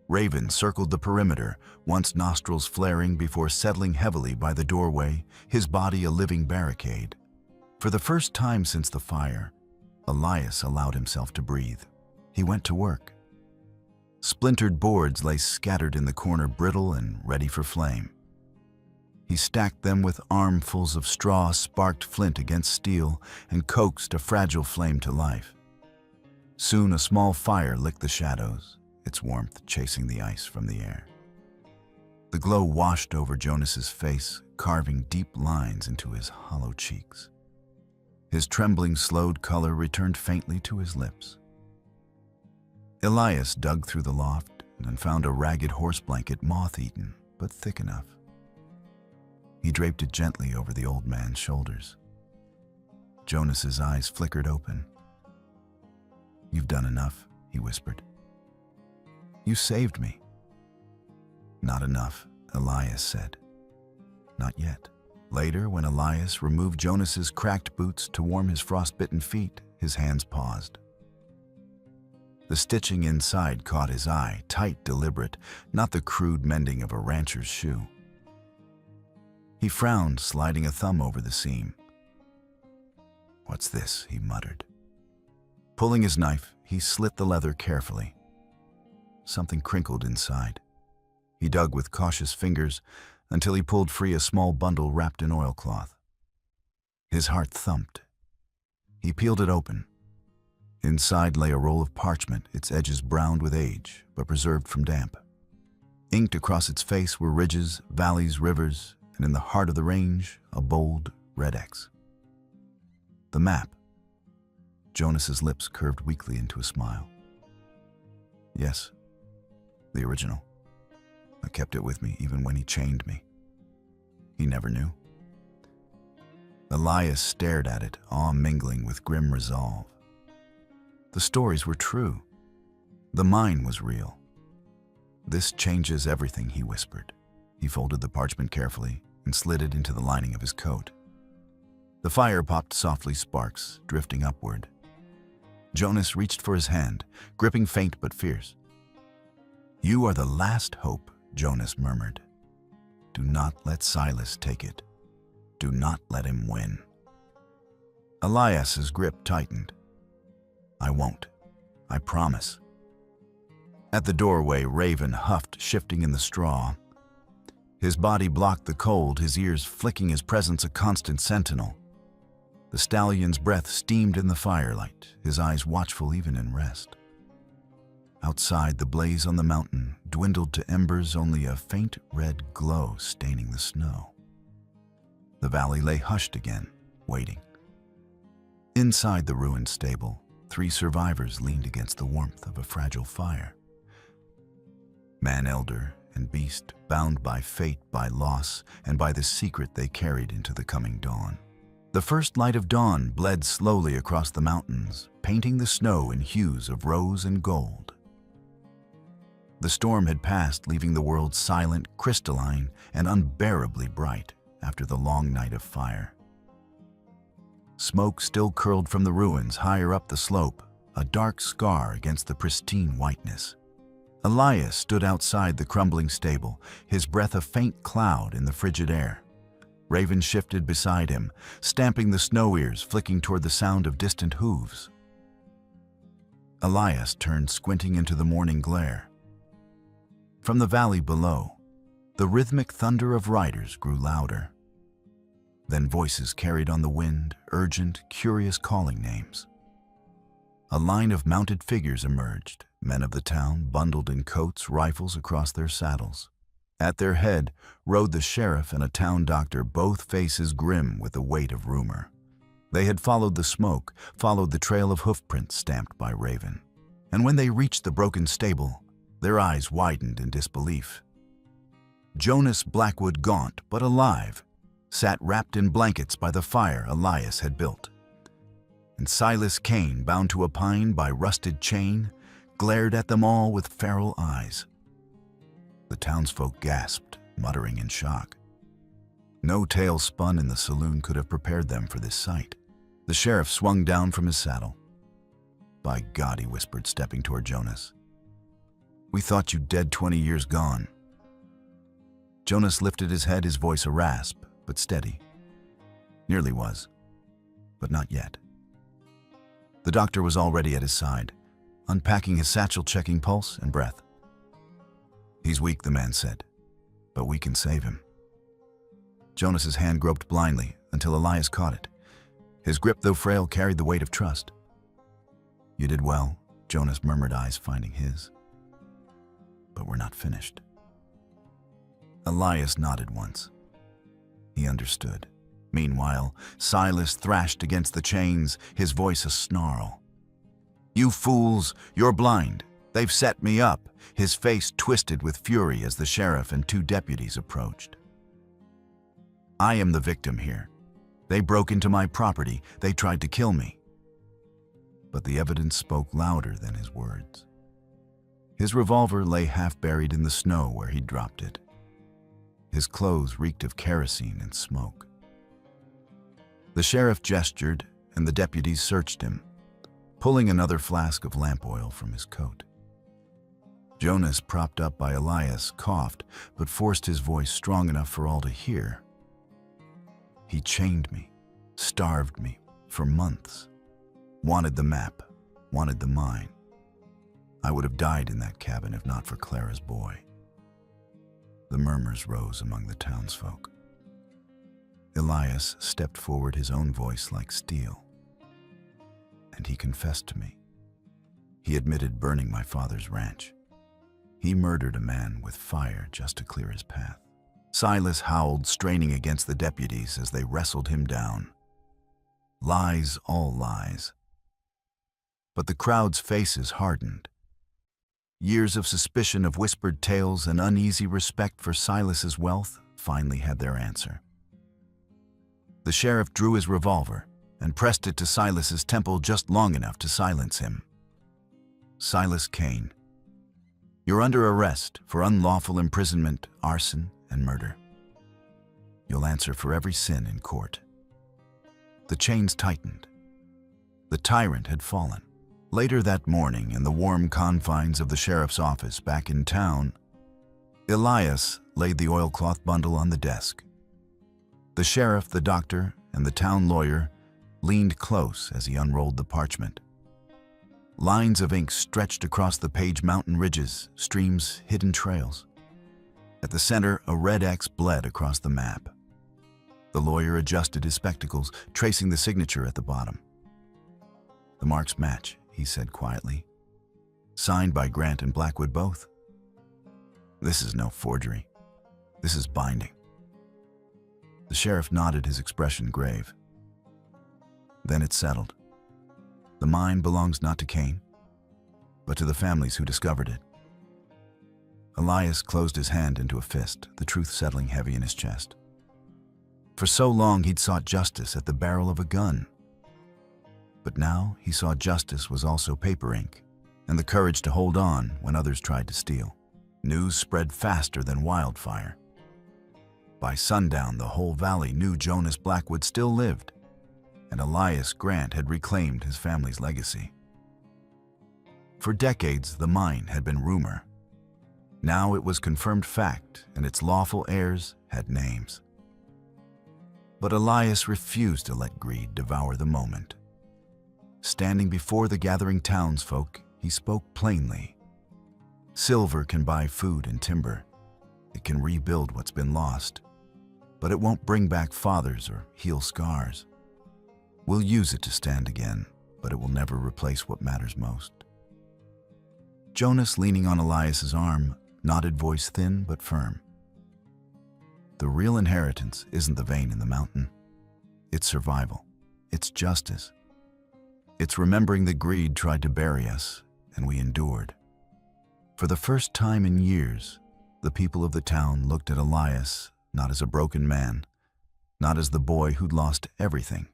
Raven circled the perimeter, once nostrils flaring before settling heavily by the doorway, his body a living barricade. For the first time since the fire, Elias allowed himself to breathe. He went to work. Splintered boards lay scattered in the corner, brittle and ready for flame. He stacked them with armfuls of straw, sparked flint against steel, and coaxed a fragile flame to life. Soon a small fire licked the shadows, its warmth chasing the ice from the air. The glow washed over Jonas's face, carving deep lines into his hollow cheeks. His trembling, slowed color returned faintly to his lips. Elias dug through the loft and found a ragged horse blanket, moth-eaten, but thick enough. He draped it gently over the old man's shoulders. Jonas's eyes flickered open. "You've done enough," he whispered. "You saved me." "Not enough," Elias said. "Not yet." Later, when Elias removed Jonas's cracked boots to warm his frostbitten feet, his hands paused. The stitching inside caught his eye, tight, deliberate, not the crude mending of a rancher's shoe. He frowned, sliding a thumb over the seam. "What's this?" he muttered. Pulling his knife, he slit the leather carefully. Something crinkled inside. He dug with cautious fingers until he pulled free a small bundle wrapped in oilcloth. His heart thumped. He peeled it open. Inside lay a roll of parchment, its edges browned with age, but preserved from damp. Inked across its face were ridges, valleys, rivers, and in the heart of the range, a bold red X. The map. Jonas's lips curved weakly into a smile. "Yes, the original. I kept it with me even when he chained me. He never knew." Elias stared at it, awe mingling with grim resolve. The stories were true. The mine was real. "This changes everything," he whispered. He folded the parchment carefully and slid it into the lining of his coat. The fire popped softly, sparks drifting upward. Jonas reached for his hand, gripping faint but fierce. "You are the last hope," Jonas murmured. "Do not let Silas take it. Do not let him win." Elias's grip tightened. "I won't. I promise." At the doorway, Raven huffed, shifting in the straw. His body blocked the cold, his ears flicking his presence a constant sentinel. The stallion's breath steamed in the firelight, his eyes watchful even in rest. Outside, the blaze on the mountain dwindled to embers, only a faint red glow staining the snow. The valley lay hushed again, waiting. Inside the ruined stable, 3 survivors leaned against the warmth of a fragile fire. Man, elder, and beast, bound by fate, by loss, and by the secret they carried into the coming dawn. The first light of dawn bled slowly across the mountains, painting the snow in hues of rose and gold. The storm had passed, leaving the world silent, crystalline, and unbearably bright after the long night of fire. Smoke still curled from the ruins higher up the slope, a dark scar against the pristine whiteness. Elias stood outside the crumbling stable, his breath a faint cloud in the frigid air. Raven shifted beside him, stamping the snow ears, flicking toward the sound of distant hooves. Elias turned, squinting into the morning glare. From the valley below, the rhythmic thunder of riders grew louder. Then voices carried on the wind, urgent, curious calling names. A line of mounted figures emerged, men of the town, bundled in coats, rifles across their saddles. At their head rode the sheriff and a town doctor, both faces grim with the weight of rumor. They had followed the smoke, followed the trail of hoofprints stamped by Raven. And when they reached the broken stable, their eyes widened in disbelief. Jonas Blackwood, gaunt but alive, sat wrapped in blankets by the fire Elias had built. And Silas Kane, bound to a pine by rusted chain, glared at them all with feral eyes. The townsfolk gasped, muttering in shock. No tale spun in the saloon could have prepared them for this sight. The sheriff swung down from his saddle. "By God," he whispered, stepping toward Jonas. "We thought you dead 20 years gone." Jonas lifted his head, his voice a rasp, but steady. Nearly was, but not yet. The doctor was already at his side, unpacking his satchel, checking pulse and breath. "He's weak," the man said, "but we can save him." Jonas's hand groped blindly until Elias caught it. His grip, though frail, carried the weight of trust. "You did well," Jonas murmured, eyes finding his. "But we're not finished." Elias nodded once. He understood. Meanwhile, Silas thrashed against the chains, his voice a snarl. "You fools, you're blind. They've set me up," his face twisted with fury as the sheriff and two deputies approached. "I am the victim here. They broke into my property. They tried to kill me." But the evidence spoke louder than his words. His revolver lay half buried in the snow where he'd dropped it. His clothes reeked of kerosene and smoke. The sheriff gestured, and the deputies searched him, pulling another flask of lamp oil from his coat. Jonas, propped up by Elias, coughed, but forced his voice strong enough for all to hear. "He chained me, starved me, for months. Wanted the map, wanted the mine. I would have died in that cabin if not for Clara's boy." The murmurs rose among the townsfolk. Elias stepped forward, his own voice like steel. "And he confessed to me. He admitted burning my father's ranch. He murdered a man with fire just to clear his path." Silas howled, straining against the deputies as they wrestled him down. Lies, all lies. But the crowd's faces hardened. Years of suspicion, of whispered tales, and uneasy respect for Silas's wealth finally had their answer. The sheriff drew his revolver and pressed it to Silas's temple just long enough to silence him. "Silas Kane, you're under arrest for unlawful imprisonment, arson, and murder. You'll answer for every sin in court." The chains tightened. The tyrant had fallen. Later that morning, in the warm confines of the sheriff's office back in town, Elias laid the oilcloth bundle on the desk. The sheriff, the doctor, and the town lawyer leaned close as he unrolled the parchment. Lines of ink stretched across the page, mountain ridges, streams, hidden trails. At the center, a red X bled across the map. The lawyer adjusted his spectacles, tracing the signature at the bottom. "The marks match," he said quietly. "Signed by Grant and Blackwood both. This is no forgery. This is binding." The sheriff nodded, his expression grave. Then it settled. The mine belongs not to Kane, but to the families who discovered it. Elias closed his hand into a fist, the truth settling heavy in his chest. For so long he'd sought justice at the barrel of a gun. But now he saw justice was also paper ink, and the courage to hold on when others tried to steal. News spread faster than wildfire. By sundown, the whole valley knew Jonas Blackwood still lived, and Elias Grant had reclaimed his family's legacy. For decades, the mine had been rumor. Now it was confirmed fact, and its lawful heirs had names. But Elias refused to let greed devour the moment. Standing before the gathering townsfolk, he spoke plainly. Silver can buy food and timber. It can rebuild what's been lost, but it won't bring back fathers or heal scars. We'll use it to stand again, but it will never replace what matters most. Jonas, leaning on Elias's arm, nodded, voice thin but firm. The real inheritance isn't the vein in the mountain. It's survival. It's justice. It's remembering that greed tried to bury us, and we endured. For the first time in years, the people of the town looked at Elias not as a broken man, not as the boy who'd lost everything,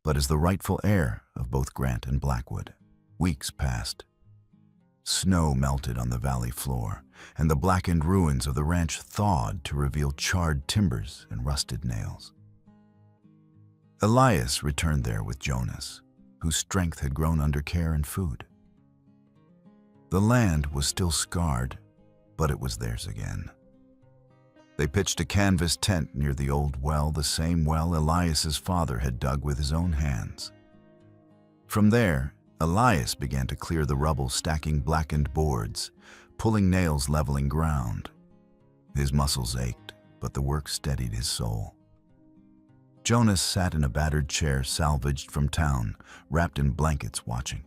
but as the rightful heir of both Grant and Blackwood. Weeks passed. Snow melted on the valley floor, and the blackened ruins of the ranch thawed to reveal charred timbers and rusted nails. Elias returned there with Jonas, whose strength had grown under care and food. The land was still scarred, but it was theirs again. They pitched a canvas tent near the old well, the same well Elias's father had dug with his own hands. From there, Elias began to clear the rubble, stacking blackened boards, pulling nails, leveling ground. His muscles ached, but the work steadied his soul. Jonas sat in a battered chair salvaged from town, wrapped in blankets, watching.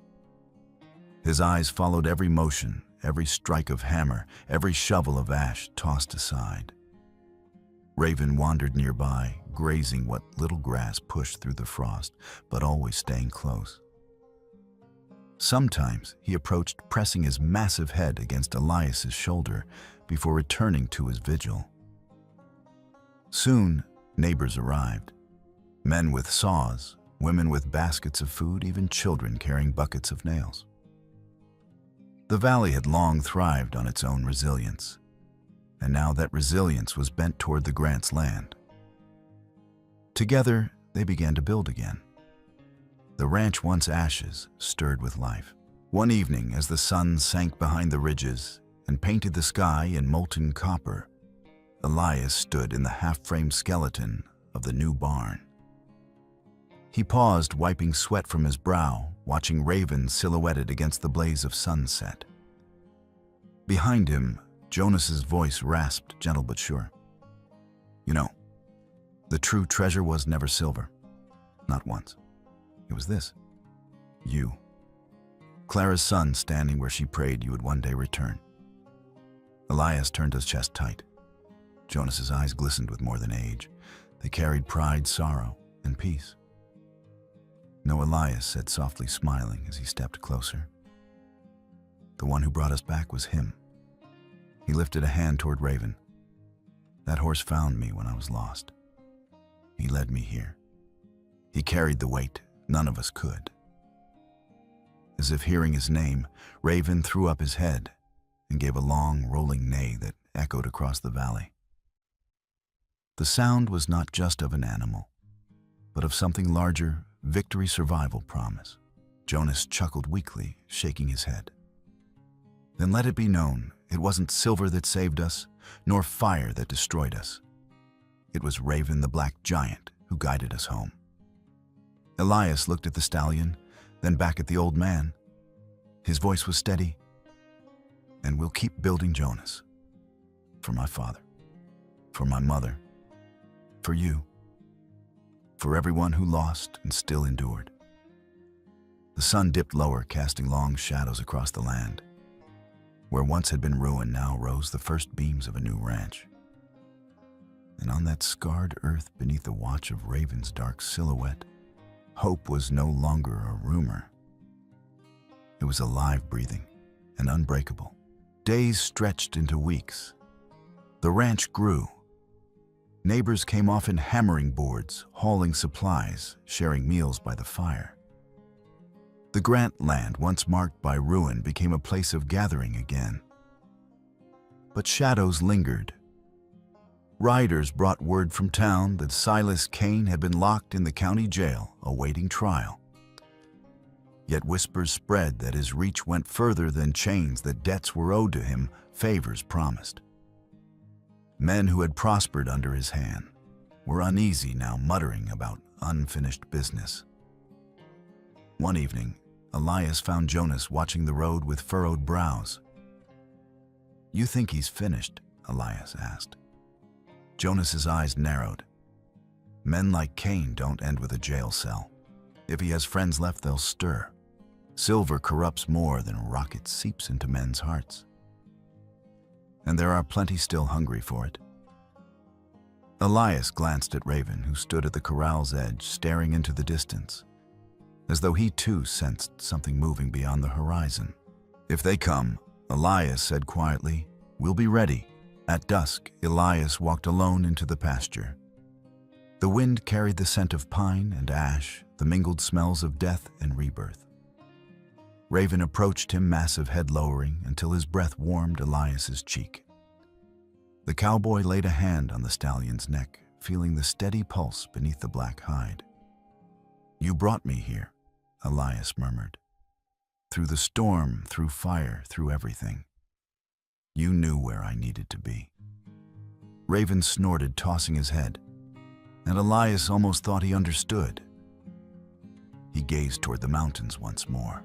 His eyes followed every motion, every strike of hammer, every shovel of ash tossed aside. Raven wandered nearby, grazing what little grass pushed through the frost, but always staying close. Sometimes he approached, pressing his massive head against Elias's shoulder before returning to his vigil. Soon, neighbors arrived. Men with saws, women with baskets of food, even children carrying buckets of nails. The valley had long thrived on its own resilience, and now that resilience was bent toward the Grants' land. Together, they began to build again. The ranch, once ashes, stirred with life. One evening, as the sun sank behind the ridges and painted the sky in molten copper, Elias stood in the half-framed skeleton of the new barn. He paused, wiping sweat from his brow, watching Raven silhouetted against the blaze of sunset. Behind him, Jonas's voice rasped, gentle but sure. You know, the true treasure was never silver. Not once. It was this. You. Clara's son, standing where she prayed you would one day return. Elias turned his chest tight. Jonas's eyes glistened with more than age. They carried pride, sorrow, and peace. No, Elias said softly, smiling as he stepped closer. The one who brought us back was him. He lifted a hand toward Raven. That horse found me when I was lost. He led me here. He carried the weight. None of us could. As if hearing his name, Raven threw up his head and gave a long, rolling neigh that echoed across the valley. The sound was not just of an animal, but of something larger, victory survival promise. Jonas chuckled weakly, shaking his head. Then let it be known, it wasn't silver that saved us, nor fire that destroyed us. It was Raven the Black Giant who guided us home. Elias looked at the stallion, then back at the old man. His voice was steady. And we'll keep building, Jonas. For my father, for my mother, for you, for everyone who lost and still endured. The sun dipped lower, casting long shadows across the land. Where once had been ruin, now rose the first beams of a new ranch. And on that scarred earth, beneath the watch of Raven's dark silhouette, hope was no longer a rumor. It was alive, breathing, and unbreakable. Days stretched into weeks. The ranch grew. Neighbors came often, hammering boards, hauling supplies, sharing meals by the fire. The Grant land, once marked by ruin, became a place of gathering again. but shadows lingered. Riders brought word from town that Silas Kane had been locked in the county jail awaiting trial. Yet whispers spread that his reach went further than chains, that debts were owed to him, favors promised. Men who had prospered under his hand were uneasy now, muttering about unfinished business. One evening, Elias found Jonas watching the road with furrowed brows. "You think he's finished?" Elias asked. Jonas's eyes narrowed. Men like Cain don't end with a jail cell. If he has friends left, they'll stir. Silver corrupts more than rocket seeps into men's hearts. And there are plenty still hungry for it. Elias glanced at Raven, who stood at the corral's edge, staring into the distance, as though he too sensed something moving beyond the horizon. "If they come," Elias said quietly, "we'll be ready." At dusk, Elias walked alone into the pasture. The wind carried the scent of pine and ash, the mingled smells of death and rebirth. Raven approached him, massive head lowering, until his breath warmed Elias's cheek. The cowboy laid a hand on the stallion's neck, feeling the steady pulse beneath the black hide. "You brought me here," Elias murmured. "Through the storm, through fire, through everything. You knew where I needed to be." Raven snorted, tossing his head, and Elias almost thought he understood. He gazed toward the mountains once more.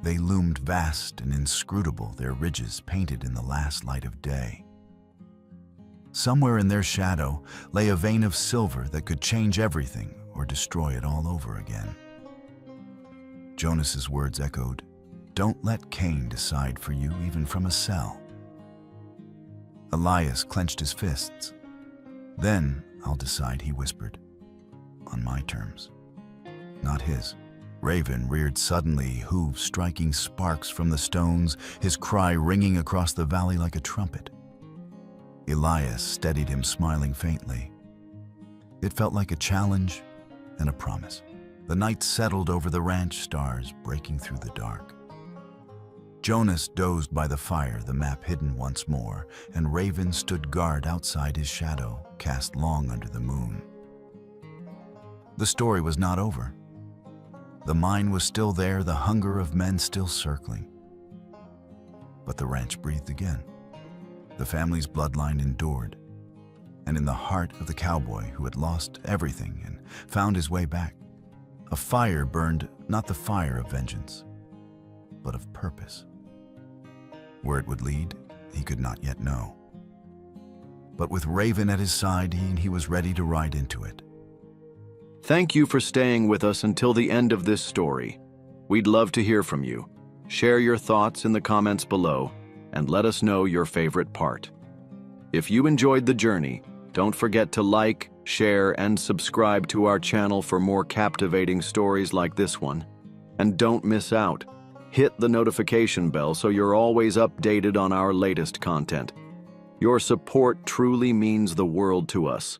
They loomed vast and inscrutable, their ridges painted in the last light of day. Somewhere in their shadow lay a vein of silver that could change everything or destroy it all over again. Jonas's words echoed, "Don't let Cain decide for you, even from a cell." Elias clenched his fists. "Then I'll decide," he whispered, "on my terms, not his." Raven reared suddenly, hooves striking sparks from the stones, his cry ringing across the valley like a trumpet. Elias steadied him, smiling faintly. It felt like a challenge and a promise. The night settled over the ranch, stars breaking through the dark. Jonas dozed by the fire, the map hidden once more, and Raven stood guard outside his shadow, cast long under the moon. The story was not over. The mine was still there, the hunger of men still circling. But the ranch breathed again. The family's bloodline endured. And in the heart of the cowboy who had lost everything and found his way back, a fire burned, not the fire of vengeance, but of purpose. Where it would lead, he could not yet know. But with Raven at his side, he was ready to ride into it. Thank you for staying with us until the end of this story. We'd love to hear from you. Share your thoughts in the comments below and let us know your favorite part. If you enjoyed the journey, don't forget to like, share, and subscribe to our channel for more captivating stories like this one. And don't miss out. Hit the notification bell so you're always updated on our latest content. Your support truly means the world to us.